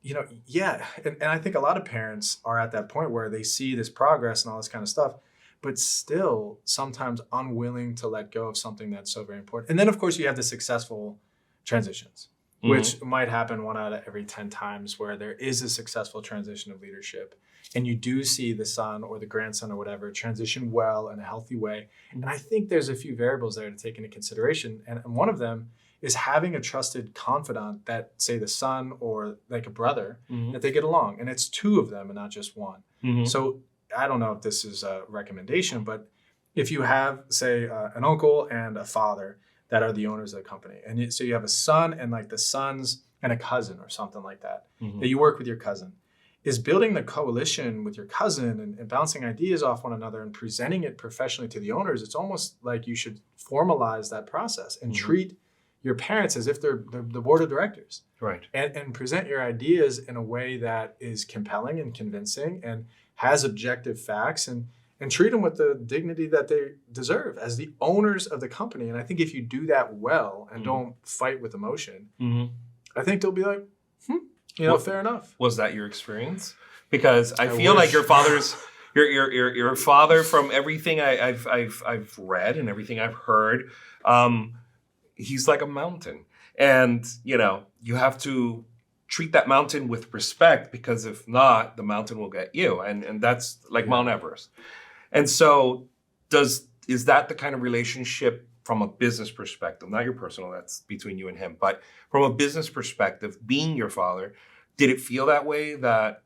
and I think a lot of parents are at that point where they see this progress and all this kind of stuff, but still sometimes unwilling to let go of something that's so very important. And then, of course, you have the successful transitions, which might happen 1 out of every 10 times where there is a successful transition of leadership. And you do see the son or the grandson or whatever transition well in a healthy way. And I think there's a few variables there to take into consideration. And one of them is having a trusted confidant that, say, the son or like a brother, that they get along. And it's 2 of them and not just 1. So I don't know if this is a recommendation, but if you have, say, an uncle and a father that are the owners of the company, and so you have a son and like the sons and a cousin or something like that, that you work with your cousin, is building the coalition with your cousin and bouncing ideas off one another and presenting it professionally to the owners. It's almost like you should formalize that process and treat your parents as if they're the board of directors. Right. And present your ideas in a way that is compelling and convincing and has objective facts, and treat them with the dignity that they deserve as the owners of the company. And I think if you do that well and don't fight with emotion, I think they'll be like, fair enough. Was that your experience? Because I feel like your father's your father, from everything I've read and everything I've heard, he's like a mountain, and you have to treat that mountain with respect, because if not, the mountain will get you, and that's like Mount Everest. And so, is that the kind of relationship from a business perspective, not your personal, that's between you and him, but from a business perspective, being your father, Did it feel that way, that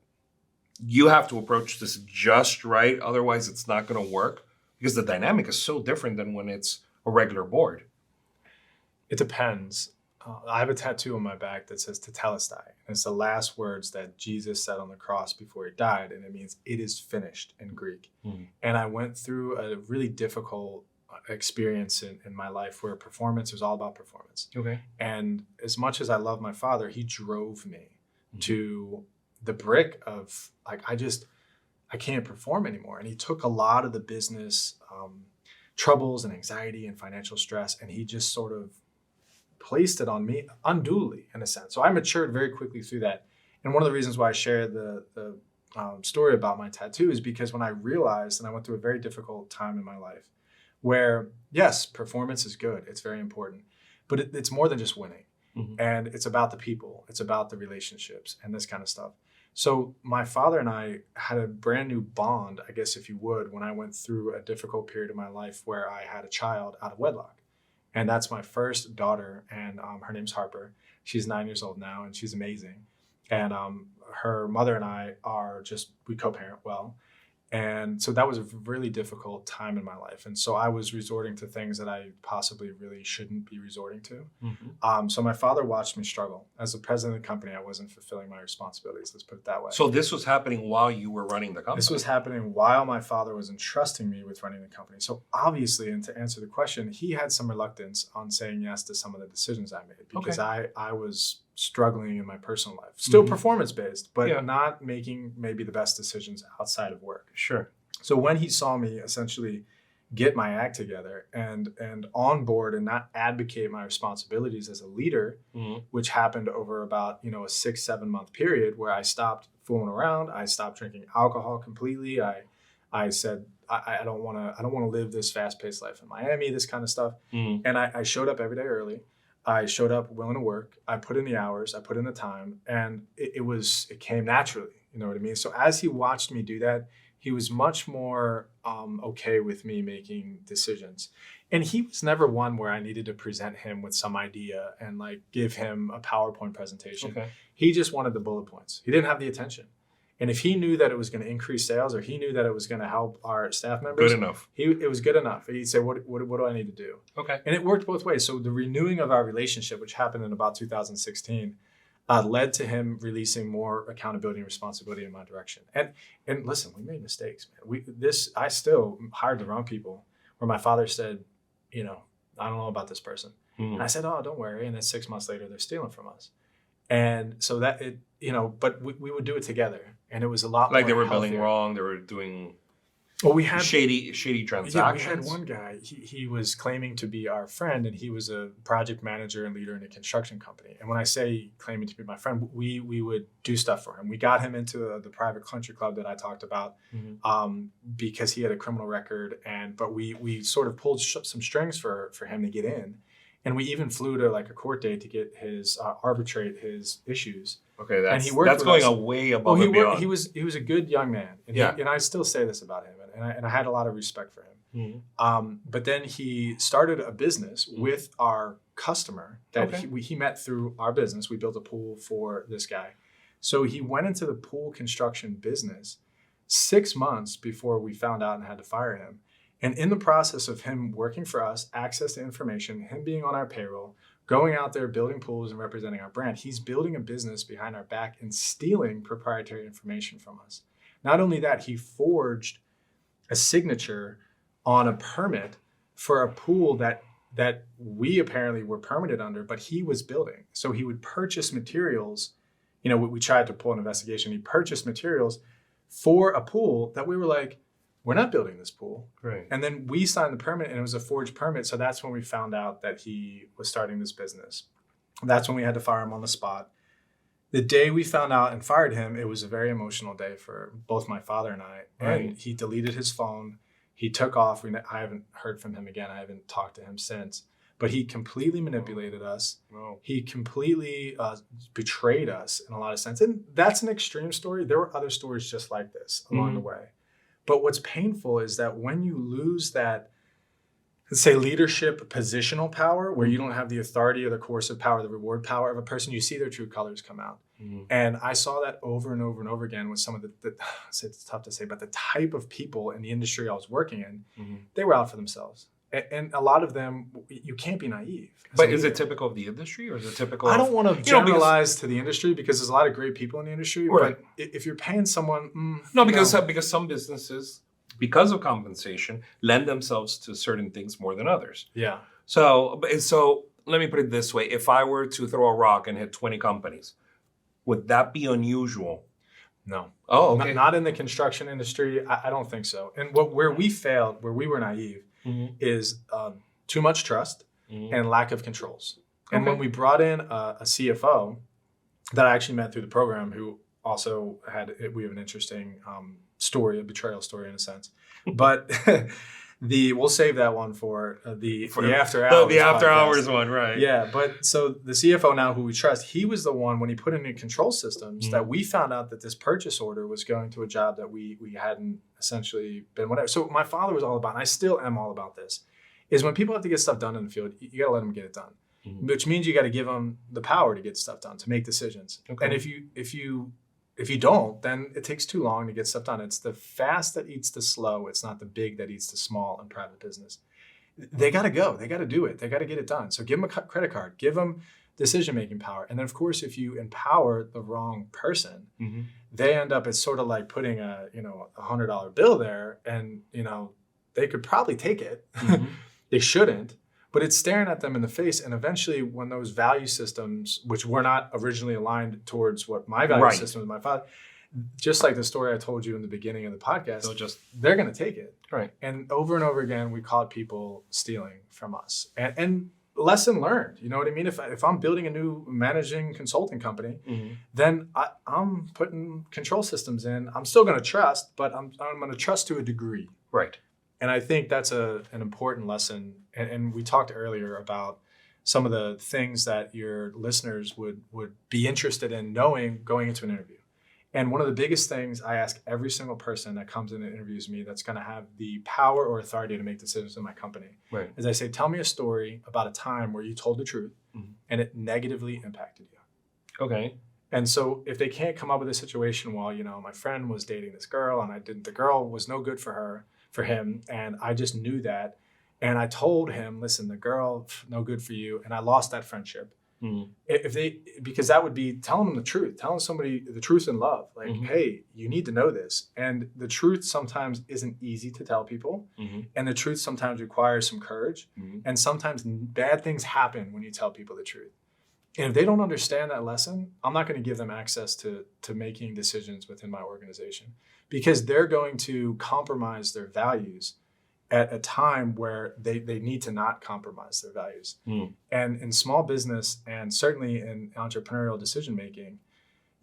you have to approach this just right, otherwise it's not going to work? Because the dynamic is so different than when it's a regular board. It depends. I have a tattoo on my back that says Tetelestai. And it's the last words that Jesus said on the cross before he died. And it means it is finished in Greek. And I went through a really difficult experience in my life where performance was all about performance. Okay. And as much as I love my father, he drove me to the brick of like, I can't perform anymore. And he took a lot of the business troubles and anxiety and financial stress, and he just sort of placed it on me unduly, in a sense. So I matured very quickly through that. And one of the reasons why I shared the story about my tattoo is because when I realized, and I went through a very difficult time in my life where, yes, performance is good. It's very important, but it's more than just winning. And it's about the people. It's about the relationships and this kind of stuff. So my father and I had a brand new bond, I guess, if you would, when I went through a difficult period of my life where I had a child out of wedlock. And that's my first daughter, and her name's Harper. She's 9 years old now, and she's amazing. And her mother and I we co-parent well. And so that was a really difficult time in my life. And so I was resorting to things that I possibly really shouldn't be resorting to. So my father watched me struggle. As the president of the company, I wasn't fulfilling my responsibilities. Let's put it that way. So this was happening while you were running the company? This was happening while my father was entrusting me with running the company. So obviously, and to answer the question, he had some reluctance on saying yes to some of the decisions I made because I was struggling in my personal life, still performance-based, but not making maybe the best decisions outside of work. Sure. So when he saw me essentially get my act together and on board and not advocate my responsibilities as a leader, which happened over about, a 6-7 month period where I stopped fooling around. I stopped drinking alcohol completely. I said, I don't want to live this fast-paced life in Miami, this kind of stuff. And I showed up every day early. I showed up willing to work. I put in the hours, I put in the time, and it came naturally. You know what I mean? So as he watched me do that, he was much more okay with me making decisions. And he was never one where I needed to present him with some idea and like give him a PowerPoint presentation. Okay. He just wanted the bullet points. He didn't have the attention. And if he knew that it was going to increase sales or he knew that it was going to help our staff members, good enough. It was good enough. He'd say, what do I need to do? Okay. And it worked both ways. So the renewing of our relationship, which happened in about 2016, led to him releasing more accountability and responsibility in my direction. And listen, we made mistakes, man. I still hired the wrong people where my father said, I don't know about this person. And I said, oh, don't worry. And then 6 months later, they're stealing from us. And so that but we would do it together. And it was a lot like more they were healthier. billing wrong. They were doing we had shady transactions. Yeah, we had one guy. He was claiming to be our friend, and he was a project manager and leader in a construction company. And when I say claiming to be my friend, we would do stuff for him. We got him into the private country club that I talked about because he had a criminal record, but we sort of pulled some strings for him to get in. And we even flew to like a court date to get his arbitrate his issues. Okay, that's going way above and beyond. He was a good young man, and I still say this about him, and I had a lot of respect for him. But then he started a business with our customer that he met through our business. We built a pool for this guy, so he went into the pool construction business 6 months before we found out and had to fire him. And in the process of him working for us, access to information, him being on our payroll, going out there, building pools and representing our brand, he's building a business behind our back and stealing proprietary information from us. Not only that, he forged a signature on a permit for a pool that we apparently were permitted under, but he was building. So he would purchase materials. We tried to pull an investigation. He purchased materials for a pool that we were like, we're not building this pool. Right. And then we signed the permit and it was a forged permit. So that's when we found out that he was starting this business. That's when we had to fire him on the spot. The day we found out and fired him, it was a very emotional day for both my father and I. Right. And he deleted his phone. He took off. I haven't heard from him again. I haven't talked to him since. But he completely manipulated us. Wow. He completely betrayed us in a lot of sense. And that's an extreme story. There were other stories just like this along the way. But what's painful is that when you lose that let's say leadership positional power, where you don't have the authority or the coercive power, the reward power of a person, you see their true colors come out. And I saw that over and over and over again with some of it's tough to say, but the type of people in the industry I was working in, they were out for themselves. And a lot of them, you can't be naive. But is it typical of the industry, or is it typical? I don't want to generalize to the industry, because there's a lot of great people in the industry. Right. But if you're paying someone, because some businesses, because of compensation, lend themselves to certain things more than others. Yeah. So let me put it this way: if I were to throw a rock and hit 20 companies, would that be unusual? No. Oh, okay. Not in the construction industry. I don't think so. And where we failed, where we were naive, is too much trust and lack of controls. And when we brought in a CFO that I actually met through the program, who also we have an interesting story, a betrayal story in a sense. But we'll save that one for the after hours. The after hours one, right? Yeah, but so the CFO now, who we trust, he was the one, when he put in the control systems, that we found out that this purchase order was going to a job that we hadn't essentially been whatever. So my father was all about, and I still am all about this, is when people have to get stuff done in the field, you got to let them get it done, which means you got to give them the power to get stuff done, to make decisions. Okay. And if you don't, then it takes too long to get stuff done. It's the fast that eats the slow. It's not the big that eats the small in private business. They got to go. They got to do it. They got to get it done. So give them a credit card. Give them decision-making power. And then, of course, if you empower the wrong person, they end up, it's sort of like putting a $100 bill there, and, they could probably take it. They shouldn't. But it's staring at them in the face. And eventually, when those value systems, which were not originally aligned towards what my value system is, my father, just like the story I told you in the beginning of the podcast, they're going to take it. Right. And over again, we caught people stealing from us. And lesson learned, you know what I mean? If I'm building a new managing consulting company, then I'm putting control systems in. I'm still going to trust, but I'm going to trust to a degree. Right. And I think that's an important lesson. And we talked earlier about some of the things that your listeners would be interested in knowing going into an interview. And one of the biggest things I ask every single person that comes in and interviews me that's going to have the power or authority to make decisions in my company is I say, tell me a story about a time where you told the truth and it negatively impacted you. Okay. And so if they can't come up with a situation, well, my friend was dating this girl and the girl was no good for him. And I just knew that. And I told him, listen, the girl, no good for you. And I lost that friendship. Because that would be telling them the truth, telling somebody the truth in love. Like, hey, you need to know this. And the truth sometimes isn't easy to tell people. And the truth sometimes requires some courage. And sometimes bad things happen when you tell people the truth. And if they don't understand that lesson, I'm not going to give them access to making decisions within my organization, because they're going to compromise their values at a time where they need to not compromise their values. And in small business, and certainly in entrepreneurial decision-making,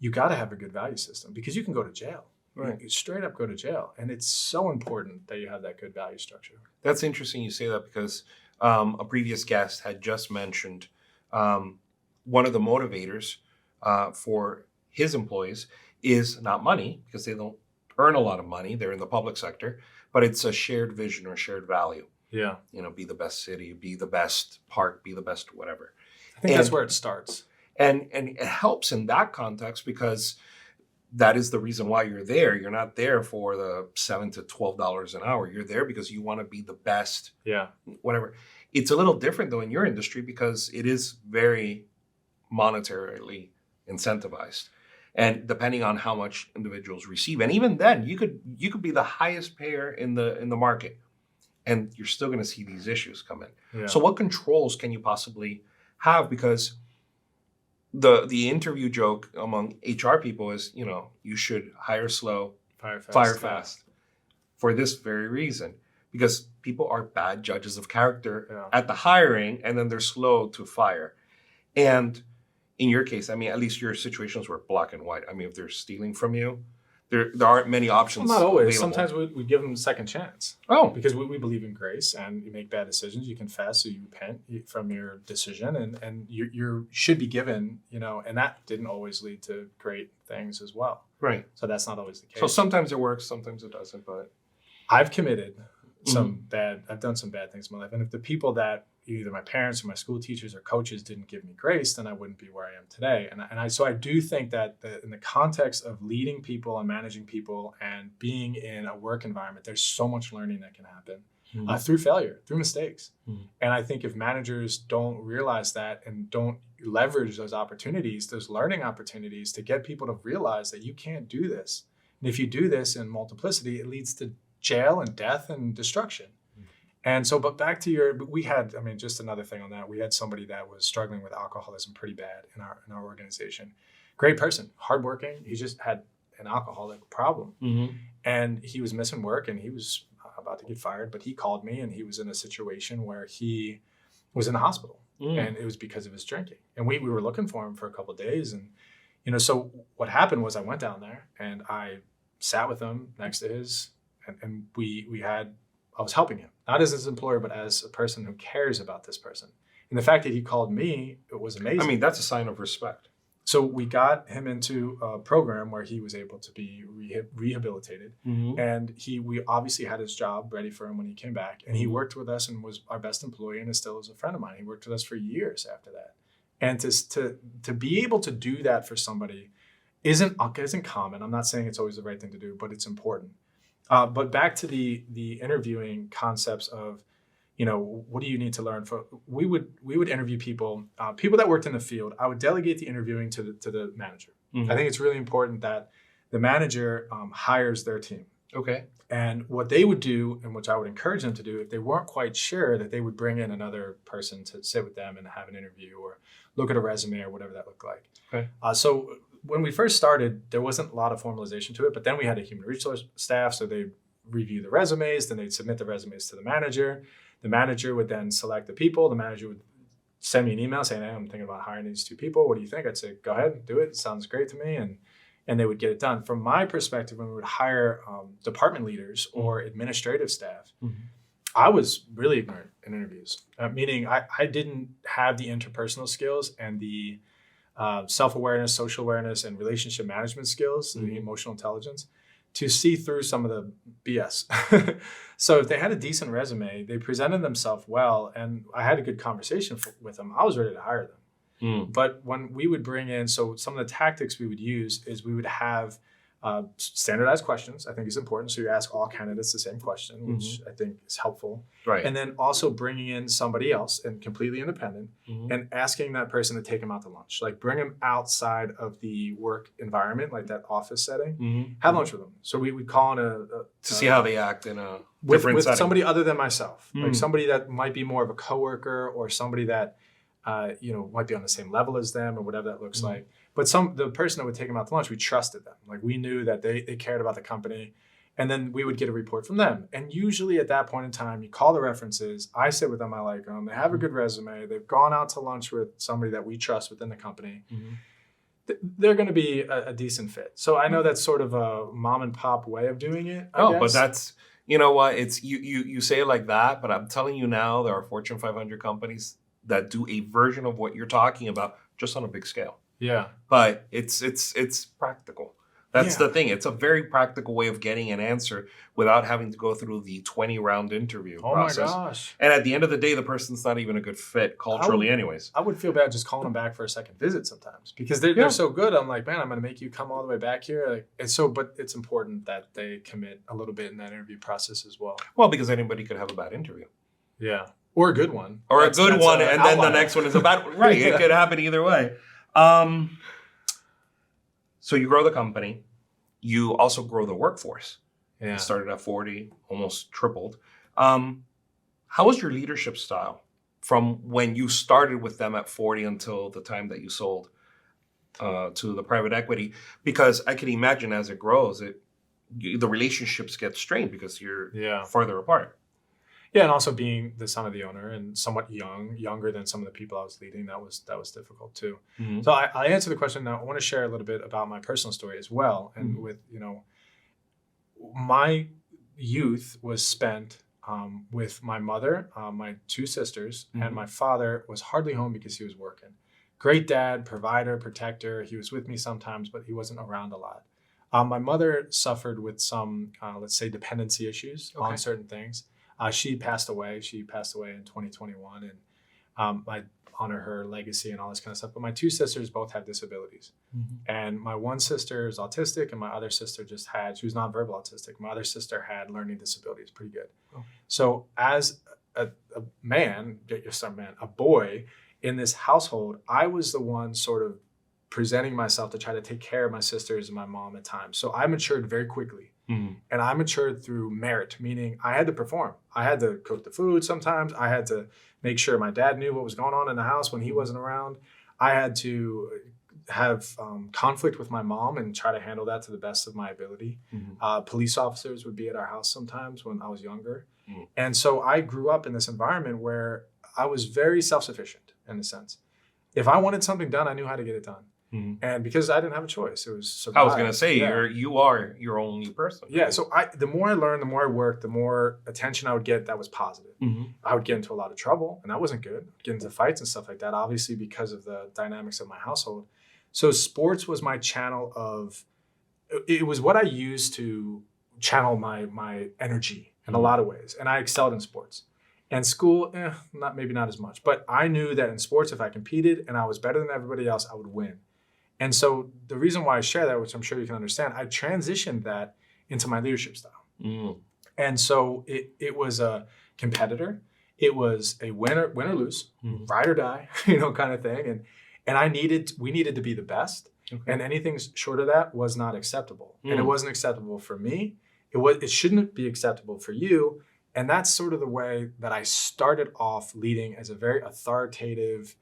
you got to have a good value system, because you can go to jail. Right. You straight up go to jail. And it's so important that you have that good value structure. That's interesting you say that, because a previous guest had just mentioned one of the motivators for his employees is not money, because they don't earn a lot of money. They're in the public sector, but it's a shared vision or shared value. Yeah. Be the best city, be the best park, be the best whatever. I think that's where it starts. And it helps in that context, because that is the reason why you're there. You're not there for the $7 to $12 an hour. You're there because you want to be the best. Yeah. Whatever. It's a little different though in your industry, because it is very monetarily incentivized, and depending on how much individuals receive, and even then you could be the highest payer in the market, and you're still going to see these issues come in. Yeah. So what controls can you possibly have? Because the interview joke among HR people is, you should hire slow, fire fast, for this very reason, because people are bad judges of character at the hiring, and then they're slow to fire. And in your case, at least your situations were black and white. If they're stealing from you, there aren't many options. Well, not always. Available. Sometimes we give them a second chance. Oh. Because we believe in grace, and you make bad decisions. You confess, or you repent from your decision, and you should be given, and that didn't always lead to great things as well. Right. So that's not always the case. So sometimes it works, sometimes it doesn't, but... I've committed I've done some bad things in my life. And if the people that either my parents or my school teachers or coaches didn't give me grace, then I wouldn't be where I am today. So I do think that in the context of leading people and managing people and being in a work environment, there's so much learning that can happen through failure, through mistakes. And I think if managers don't realize that and don't leverage those opportunities, those learning opportunities to get people to realize that you can't do this. And if you do this in multiplicity, it leads to jail and death and destruction. And so, but back to just another thing on that, we had somebody that was struggling with alcoholism pretty bad in our organization. Great person, hardworking. He just had an alcoholic problem. And he was missing work and he was about to get fired, but he called me and he was in a situation where he was in the hospital and it was because of his drinking. And we were looking for him for a couple of days. And, so what happened was I went down there and I sat with him next to his, and I was helping him, not as his employer, but as a person who cares about this person. And the fact that he called me, it was amazing. I mean, that's a sign of respect. So we got him into a program where he was able to be rehabilitated. And we obviously had his job ready for him when he came back. And he worked with us and was our best employee and is still is a friend of mine. He worked with us for years after that. And to be able to do that for somebody isn't common. I'm not saying it's always the right thing to do, but it's important. But back to the interviewing concepts of, what do you need to learn? We would interview people that worked in the field. I would delegate the interviewing to the manager. I think it's really important that the manager hires their team. Okay. And what they would do, and which I would encourage them to do, if they weren't quite sure, that they would bring in another person to sit with them and have an interview or look at a resume or whatever that looked like. Okay. So when we first started, there wasn't a lot of formalization to it, but then we had a human resource staff, so they'd review the resumes, then they'd submit the resumes to the manager. The manager would then select the people. The manager would send me an email saying, hey, I'm thinking about hiring these 2 people. What do you think? I'd say, go ahead, do it. It sounds great to me. And they would get it done. From my perspective, when we would hire department leaders or administrative staff, I was really ignorant in interviews, meaning I didn't have the interpersonal skills and the self-awareness, social awareness, and relationship management skills, the emotional intelligence, to see through some of the BS. So if they had a decent resume, they presented themselves well, and I had a good conversation with them, I was ready to hire them. But when we would bring in, so some of the tactics we would use is we would have standardized questions, I think is important. So you ask all candidates the same question, which I think is helpful. Right. And then also bringing in somebody else and completely independent and asking that person to take them out to lunch, like bring them outside of the work environment, like that office setting, have lunch with them. So we would call in to see how they act in a different with setting. Somebody other than myself, like somebody that might be more of a coworker or somebody that, might be on the same level as them or whatever that looks like. But the person that would take them out to lunch, we trusted them. Like we knew that they cared about the company. And then we would get a report from them. And usually at that point in time, you call the references. I sit with them. I like them. They have a good resume. They've gone out to lunch with somebody that we trust within the company. They're going to be a decent fit. So I know that's sort of a mom and pop way of doing it. I guess. But that's, you know what? It's you say it like that, but I'm telling you now, there are Fortune 500 companies that do a version of what you're talking about, just on a big scale. Yeah. But it's practical. That's the thing. It's a very practical way of getting an answer without having to go through the 20-round interview process. Oh my gosh. And at the end of the day, the person's not even a good fit culturally anyways. I would feel bad just calling them back for a second visit sometimes because they're so good. I'm like, man, I'm going to make you come all the way back here. But it's important that they commit a little bit in that interview process as well. Well, because anybody could have a bad interview. Yeah. Or a good one. Or a good one, and then the next one is a bad one. Right. It could happen either way. So you grow the company. You also grow the workforce. Yeah. You started at 40, almost tripled. How was your leadership style from when you started with them at 40 until the time that you sold to the private equity? Because I can imagine as it grows, the relationships get strained because you're farther apart. Yeah, and also being the son of the owner and somewhat younger than some of the people I was leading, that was difficult too. So I answer the question now. I want to share a little bit about my personal story as well. And with, my youth was spent with my mother, my 2 sisters, and my father was hardly home because he was working. Great dad, provider, protector. He was with me sometimes, but he wasn't around a lot. My mother suffered with some, let's say, dependency issues on certain things. She passed away. She passed away in 2021, and I honor her legacy and all this kind of stuff. But my two sisters both have disabilities. And my one sister is autistic, and my other sister she was nonverbal autistic. My other sister had learning disabilities, pretty good. So as a boy in this household, I was the one sort of presenting myself to try to take care of my sisters and my mom at times. So I matured very quickly. And I matured through merit, meaning I had to perform. I had to cook the food sometimes. I had to make sure my dad knew what was going on in the house when he wasn't around. I had to have conflict with my mom and try to handle that to the best of my ability. Police officers would be at our house sometimes when I was younger. And so I grew up in this environment where I was very self-sufficient in a sense. If I wanted something done, I knew how to get it done. And because I didn't have a choice, it was survive. I was going to say, you are your only person. Yeah. So the more I learned, the more I worked, the more attention I would get that was positive. I would get into a lot of trouble, and that wasn't good. I'd get into fights and stuff like that, obviously because of the dynamics of my household. So sports was my channel it was what I used to channel my energy in a lot of ways. And I excelled in sports. And school, maybe not as much. But I knew that in sports, if I competed and I was better than everybody else, I would win. And so the reason why I share that, which I'm sure you can understand, I transitioned that into my leadership style. And so it was a competitor. It was a win or lose, ride or die, kind of thing. And we needed to be the best. And anything short of that was not acceptable. And it wasn't acceptable for me. It shouldn't be acceptable for you. And that's sort of the way that I started off leading as a very authoritative,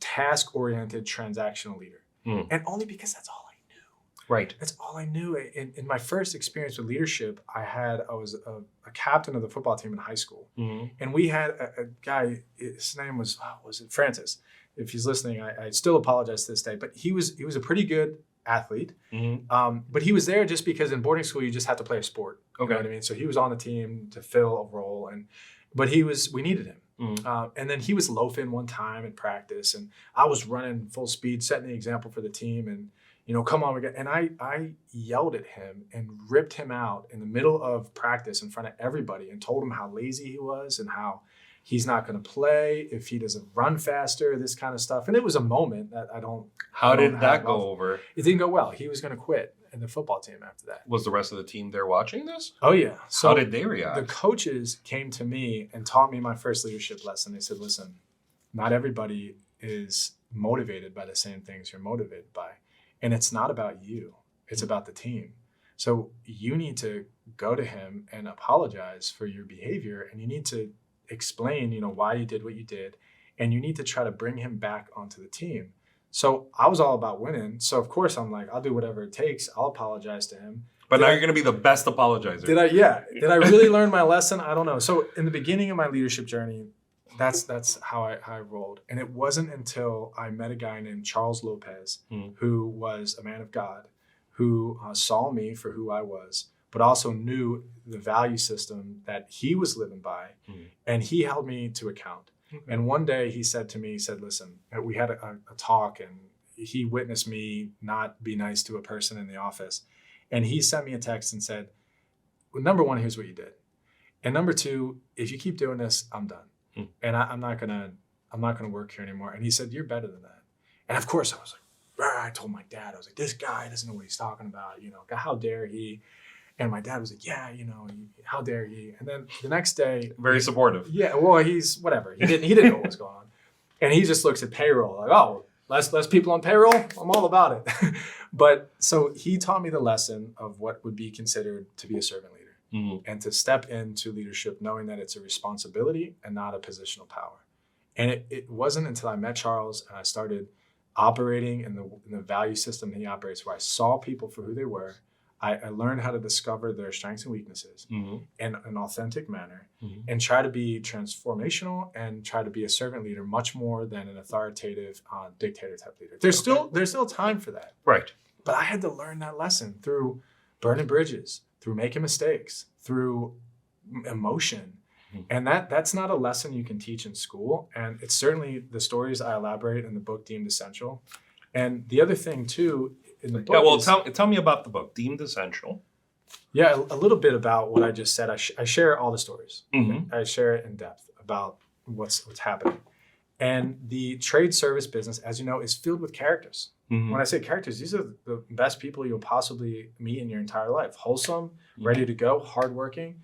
task-oriented transactional leader. And only because that's all I knew. Right. That's all I knew. In my first experience with leadership, I was a captain of the football team in high school. And we had a guy, his name was it Francis? If he's listening, I still apologize to this day, but he was a pretty good athlete. But he was there just because in boarding school, you just have to play a sport. You know what I mean? So he was on the team to fill a role, but we needed him. And then he was loafing one time in practice, and I was running full speed, setting the example for the team, and come on, and I yelled at him and ripped him out in the middle of practice in front of everybody and told him how lazy he was and how he's not going to play if he doesn't run faster, this kind of stuff. And it was a moment that How did that go over? It didn't go well. He was going to quit in the football team after that. Was the rest of the team there watching this? Oh, yeah. So how did they react? The coaches came to me and taught me my first leadership lesson. They said, listen, not everybody is motivated by the same things you're motivated by. And it's not about you. It's about the team. So you need to go to him and apologize for your behavior. And you need to explain, why you did what you did. And you need to try to bring him back onto the team. So I was all about winning. So of course I'm like, I'll do whatever it takes. I'll apologize to him. But now you're going to be the best apologizer. Did I really learn my lesson? I don't know. So in the beginning of my leadership journey, that's how I rolled. And it wasn't until I met a guy named Charles Lopez, who was a man of God, who saw me for who I was, but also knew the value system that he was living by. And he held me to account. And one day he said to me, listen, we had a talk, and he witnessed me not be nice to a person in the office. And he sent me a text and said, well, number one, here's what you did. And number two, if you keep doing this, I'm done. And I'm not gonna work here anymore. And he said, you're better than that. And of course I was like, I told my dad, I was like, this guy doesn't know what he's talking about. How dare he? And my dad was like, yeah, how dare he? And then the next day, very supportive. Yeah, well, he's whatever. He didn't know what was going on. And he just looks at payroll like, oh, less people on payroll. I'm all about it. But so he taught me the lesson of what would be considered to be a servant leader and to step into leadership knowing that it's a responsibility and not a positional power. And it wasn't until I met Charles and I started operating in the value system he operates, where I saw people for who they were. I learned how to discover their strengths and weaknesses in an authentic manner and try to be transformational and try to be a servant leader much more than an authoritative dictator type leader. There's still time for that. Right. But I had to learn that lesson through burning bridges, through making mistakes, through emotion. And that's not a lesson you can teach in school. And it's certainly the stories I elaborate in the book Deemed Essential. And the other thing too, in the book tell me about the book, Deemed Essential. Yeah, a little bit about what I just said. I share all the stories. Mm-hmm. I share it in depth about what's happening. And the trade service business, as you know, is filled with characters. Mm-hmm. When I say characters, these are the best people you'll possibly meet in your entire life. Wholesome, ready to go, hardworking,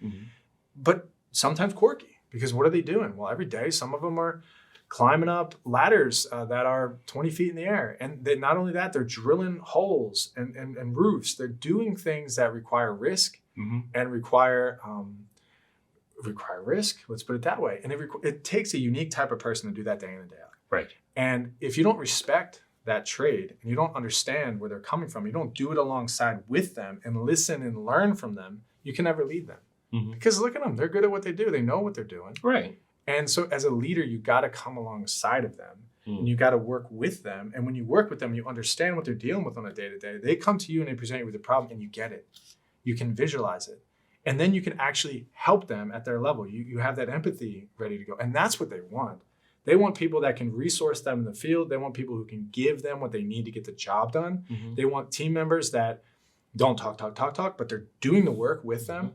but sometimes quirky. Because what are they doing? Well, every day, some of them are climbing up ladders that are 20 feet in the air. And they, not only that, they're drilling holes and roofs. They're doing things that require risk and require risk. Let's put it that way. And it takes a unique type of person to do that day in and day out. Right. And if you don't respect that trade and you don't understand where they're coming from, you don't do it alongside with them and listen and learn from them, you can never lead them. Because look at them. They're good at what they do. They know what they're doing. Right. And so as a leader, you got to come alongside of them and you got to work with them. And when you work with them, you understand what they're dealing with on a day-to-day. They come to you and they present you with a problem and you get it. You can visualize it. And then you can actually help them at their level. You have that empathy ready to go. And that's what they want. They want people that can resource them in the field. They want people who can give them what they need to get the job done. They want team members that don't talk, but they're doing the work with them.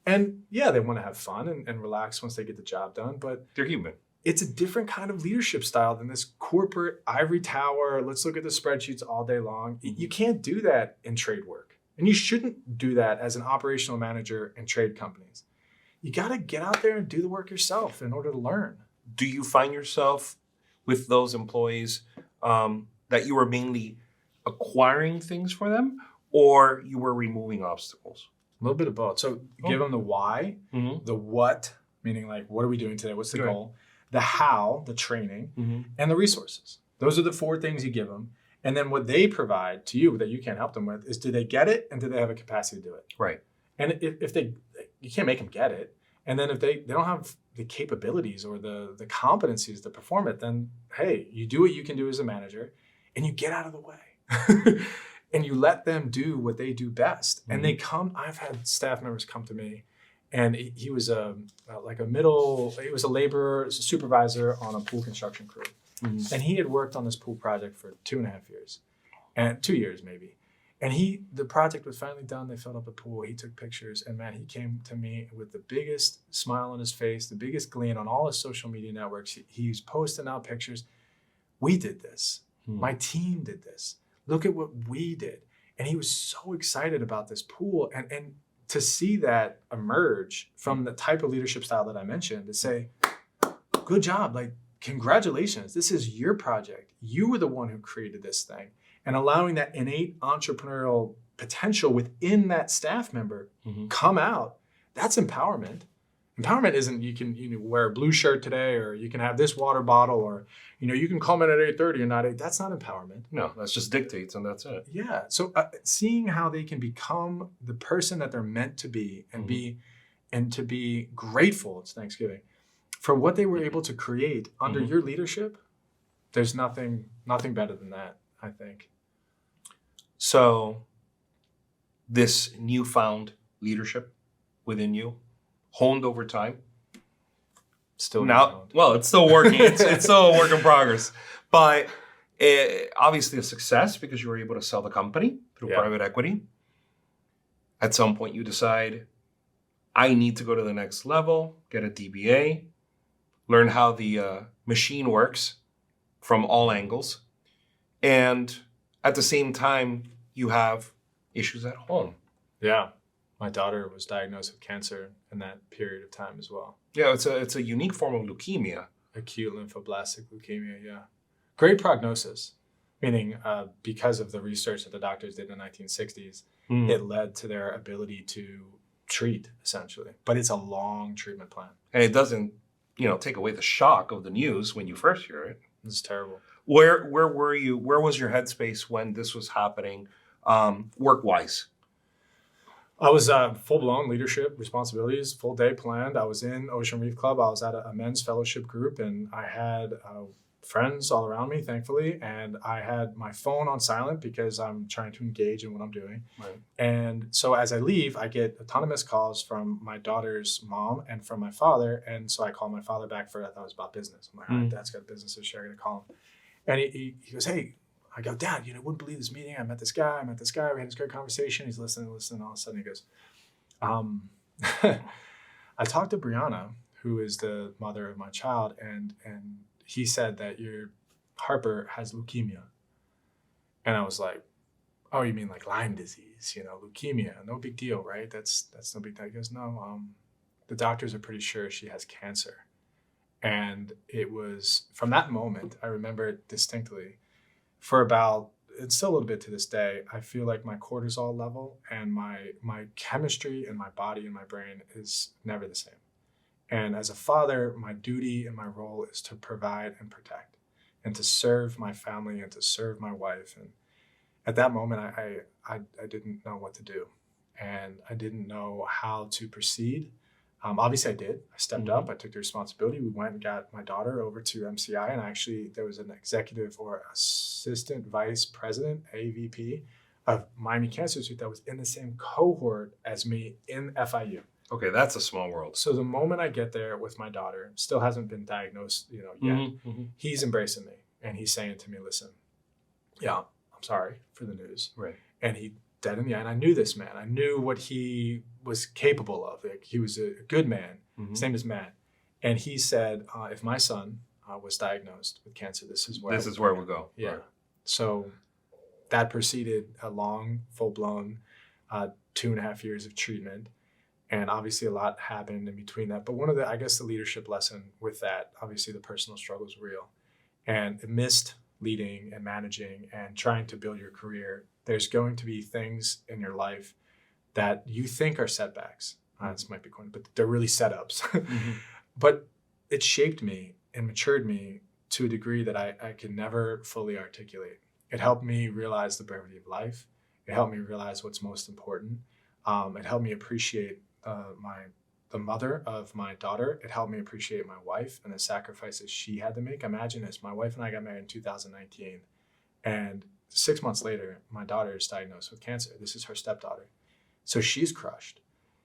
And yeah, they want to have fun and relax once they get the job done, but they're human. It's a different kind of leadership style than this corporate ivory tower. Let's look at the spreadsheets all day long. You can't do that in trade work. And you shouldn't do that as an operational manager in trade companies. You got to get out there and do the work yourself in order to learn. Do you find yourself with those employees that you were mainly acquiring things for them or you were removing obstacles? A little bit of both. So give them the why, the what, meaning like, what are we doing today? What's the goal? The how, the training, and the resources. Those are the 4 things you give them. And then what they provide to you that you can't help them with is, do they get it? And do they have a capacity to do it? Right. And if they, you can't make them get it. And then if they don't have the capabilities or the competencies to perform it, then, hey, you do what you can do as a manager and you get out of the way. And you let them do what they do best. And they come, I've had staff members come to me and he was he was a laborer, a supervisor on a pool construction crew. And he had worked on this pool project for 2.5 years and 2 years maybe. And the project was finally done. They filled up the pool. He took pictures and man, he came to me with the biggest smile on his face, the biggest gleam on all his social media networks. He's posting out pictures. We did this. My team did this. Look at what we did. And he was so excited about this pool. And to see that emerge from the type of leadership style that I mentioned, to say, good job, like, congratulations, this is your project. You were the one who created this thing. And allowing that innate entrepreneurial potential within that staff member come out, that's empowerment. Empowerment isn't you can wear a blue shirt today, or you can have this water bottle, or you can come in at 8:30 and not 8. That's not empowerment. No, that's just dictates and that's it. Yeah. So seeing how they can become the person that they're meant to be and to be grateful, it's Thanksgiving, for what they were able to create under your leadership, there's nothing better than that, I think. So this newfound leadership within you, honed over time. Still now, well, it's still working. It's still a work in progress. But obviously a success because you were able to sell the company through private equity. At some point you decide, I need to go to the next level, get a DBA, learn how the machine works from all angles. And at the same time, you have issues at home. Yeah. My daughter was diagnosed with cancer in that period of time as well. Yeah, it's a unique form of leukemia. Acute lymphoblastic leukemia, yeah. Great prognosis, meaning because of the research that the doctors did in the 1960s, it led to their ability to treat, essentially. But it's a long treatment plan. And it doesn't, take away the shock of the news when you first hear it. It's terrible. Where were you? Where was your headspace when this was happening, work-wise? I was full-blown leadership responsibilities, full day planned. I was in Ocean Reef Club. I was at a men's fellowship group, and I had friends all around me, thankfully. And I had my phone on silent because I'm trying to engage in what I'm doing. Right. And so as I leave, I get a ton of missed calls from my daughter's mom and from my father. And so I call my father back I thought it was about business. I'm like, all right, Dad's got a business to share. I'm going to call him. And he goes, hey. I go, Dad, wouldn't believe this meeting. I met this guy. We had this great conversation. He's listening. All of a sudden he goes, Um, I talked to Brianna, who is the mother of my child, and he said that your Harper has leukemia. And I was like, oh, you mean like Lyme disease, leukemia, no big deal, right? That's no big deal. He goes, no, the doctors are pretty sure she has cancer. And it was from that moment, I remember it distinctly, for about, it's still a little bit to this day, I feel like my cortisol level and my chemistry in my body and my brain is never the same. And as a father, my duty and my role is to provide and protect and to serve my family and to serve my wife. And at that moment, I didn't know what to do, and I didn't know how to proceed. Obviously, I did. I stepped up. I took the responsibility. We went and got my daughter over to MCI, and actually, there was an executive or assistant vice president, AVP, of Miami Cancer Institute that was in the same cohort as me in FIU. Okay, that's a small world. So the moment I get there with my daughter, still hasn't been diagnosed, yet. He's embracing me, and he's saying to me, "Listen, yeah, I'm sorry for the news." Right. And he dead in the eye. And I knew this man. I knew what he was capable of. Like, he was a good man. His name is Matt. And he said, if my son was diagnosed with cancer, this is where we'll go. Yeah. Right. So that preceded a long, full-blown 2.5 years of treatment. And obviously a lot happened in between that. But one of the, I guess the leadership lesson with that, obviously the personal struggle is real. And amidst leading and managing and trying to build your career, there's going to be things in your life that you think are setbacks. This might be corny, but they're really setups. But it shaped me and matured me to a degree that I can never fully articulate. It helped me realize the brevity of life. It helped me realize what's most important. It helped me appreciate the mother of my daughter. It helped me appreciate my wife and the sacrifices she had to make. Imagine this, my wife and I got married in 2019, and 6 months later, my daughter is diagnosed with cancer. This is her stepdaughter. So she's crushed.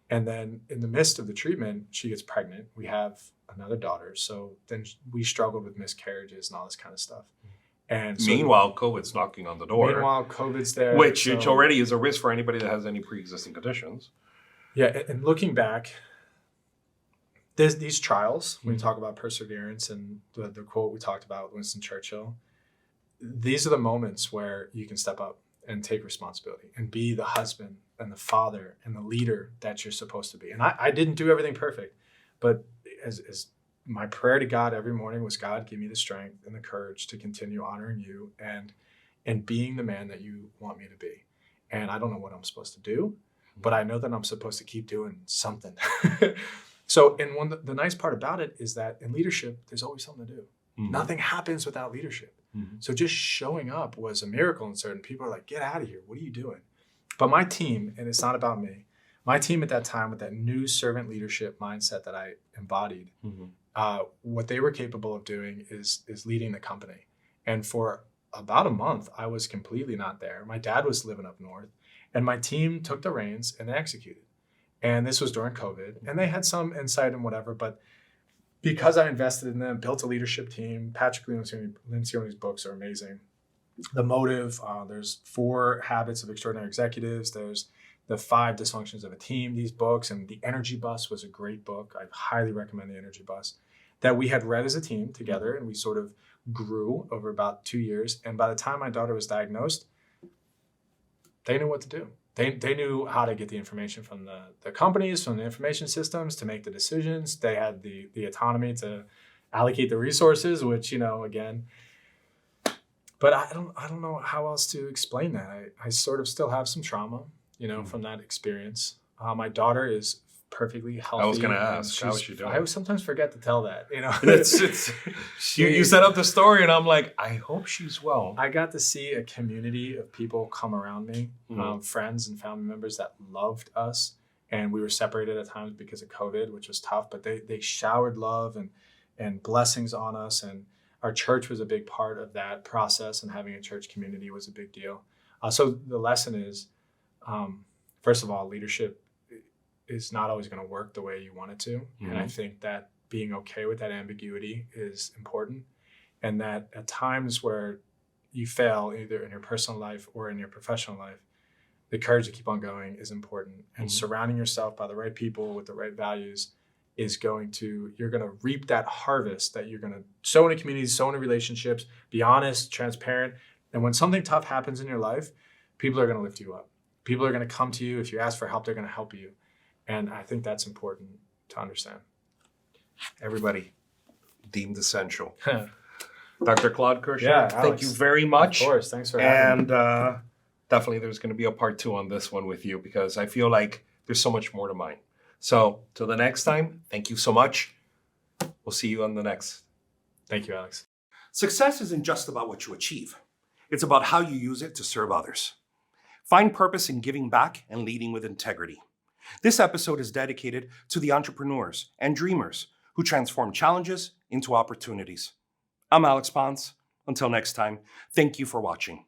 And then in the midst of the treatment, she gets pregnant. We have another daughter. So then we struggled with miscarriages and all this kind of stuff. And so, meanwhile, COVID's knocking on the door. Meanwhile, COVID's there. Which already is a risk for anybody that has any pre-existing conditions. Yeah, and looking back, there's these trials, when we talk about perseverance and the quote we talked about with Winston Churchill, these are the moments where you can step up and take responsibility and be the husband and the father and the leader that you're supposed to be. And I didn't do everything perfect, but as my prayer to God every morning was, God, give me the strength and the courage to continue honoring you and being the man that you want me to be. And I don't know what I'm supposed to do, but I know that I'm supposed to keep doing something. So, and the nice part about it is that in leadership, there's always something to do. Nothing happens without leadership. So just showing up was a miracle, and certain people are like, get out of here. What are you doing? But my team, and it's not about me, my team at that time with that new servant leadership mindset that I embodied, what they were capable of doing is leading the company. And for about a month, I was completely not there. My dad was living up north, and my team took the reins and they executed. And this was during COVID, and they had some insight and whatever, but because I invested in them, built a leadership team. Patrick Lencioni's books are amazing. The Motive, there's 4 Habits of Extraordinary Executives. There's the 5 Dysfunctions of a Team, these books. And The Energy Bus was a great book. I highly recommend The Energy Bus, that we had read as a team together, and we sort of grew over about 2 years. And by the time my daughter was diagnosed, they knew what to do. They knew how to get the information from the companies, from the information systems to make the decisions. They had the autonomy to allocate the resources, which, again, but I don't know how else to explain that. I sort of still have some trauma, from that experience. My daughter is perfectly healthy. I was going to ask, how is she doing? I sometimes forget to tell that, You set up the story, and I'm like, I hope she's well. I got to see a community of people come around me, friends and family members that loved us. And we were separated at times because of COVID, which was tough, but they showered love and blessings on us. And our church was a big part of that process, and having a church community was a big deal. So the lesson is, first of all, leadership is not always going to work the way you want it to. And I think that being okay with that ambiguity is important. And that at times where you fail, either in your personal life or in your professional life, the courage to keep on going is important. And surrounding yourself by the right people with the right values is you're going to reap that harvest that you're going to sow into communities, sow into relationships, be honest, transparent. And when something tough happens in your life, people are going to lift you up. People are going to come to you. If you ask for help, they're going to help you. And I think that's important to understand. Everybody deemed essential. Dr. Claude Kershner, Yeah, thank you very much. Of course, thanks for having me. And definitely there's going to be a part 2 on this one with you because I feel like there's so much more to mine. So till the next time, thank you so much. We'll see you on the next. Thank you, Alex. Success isn't just about what you achieve. It's about how you use it to serve others. Find purpose in giving back and leading with integrity. This episode is dedicated to the entrepreneurs and dreamers who transform challenges into opportunities. I'm Alex Ponce. Until next time, thank you for watching.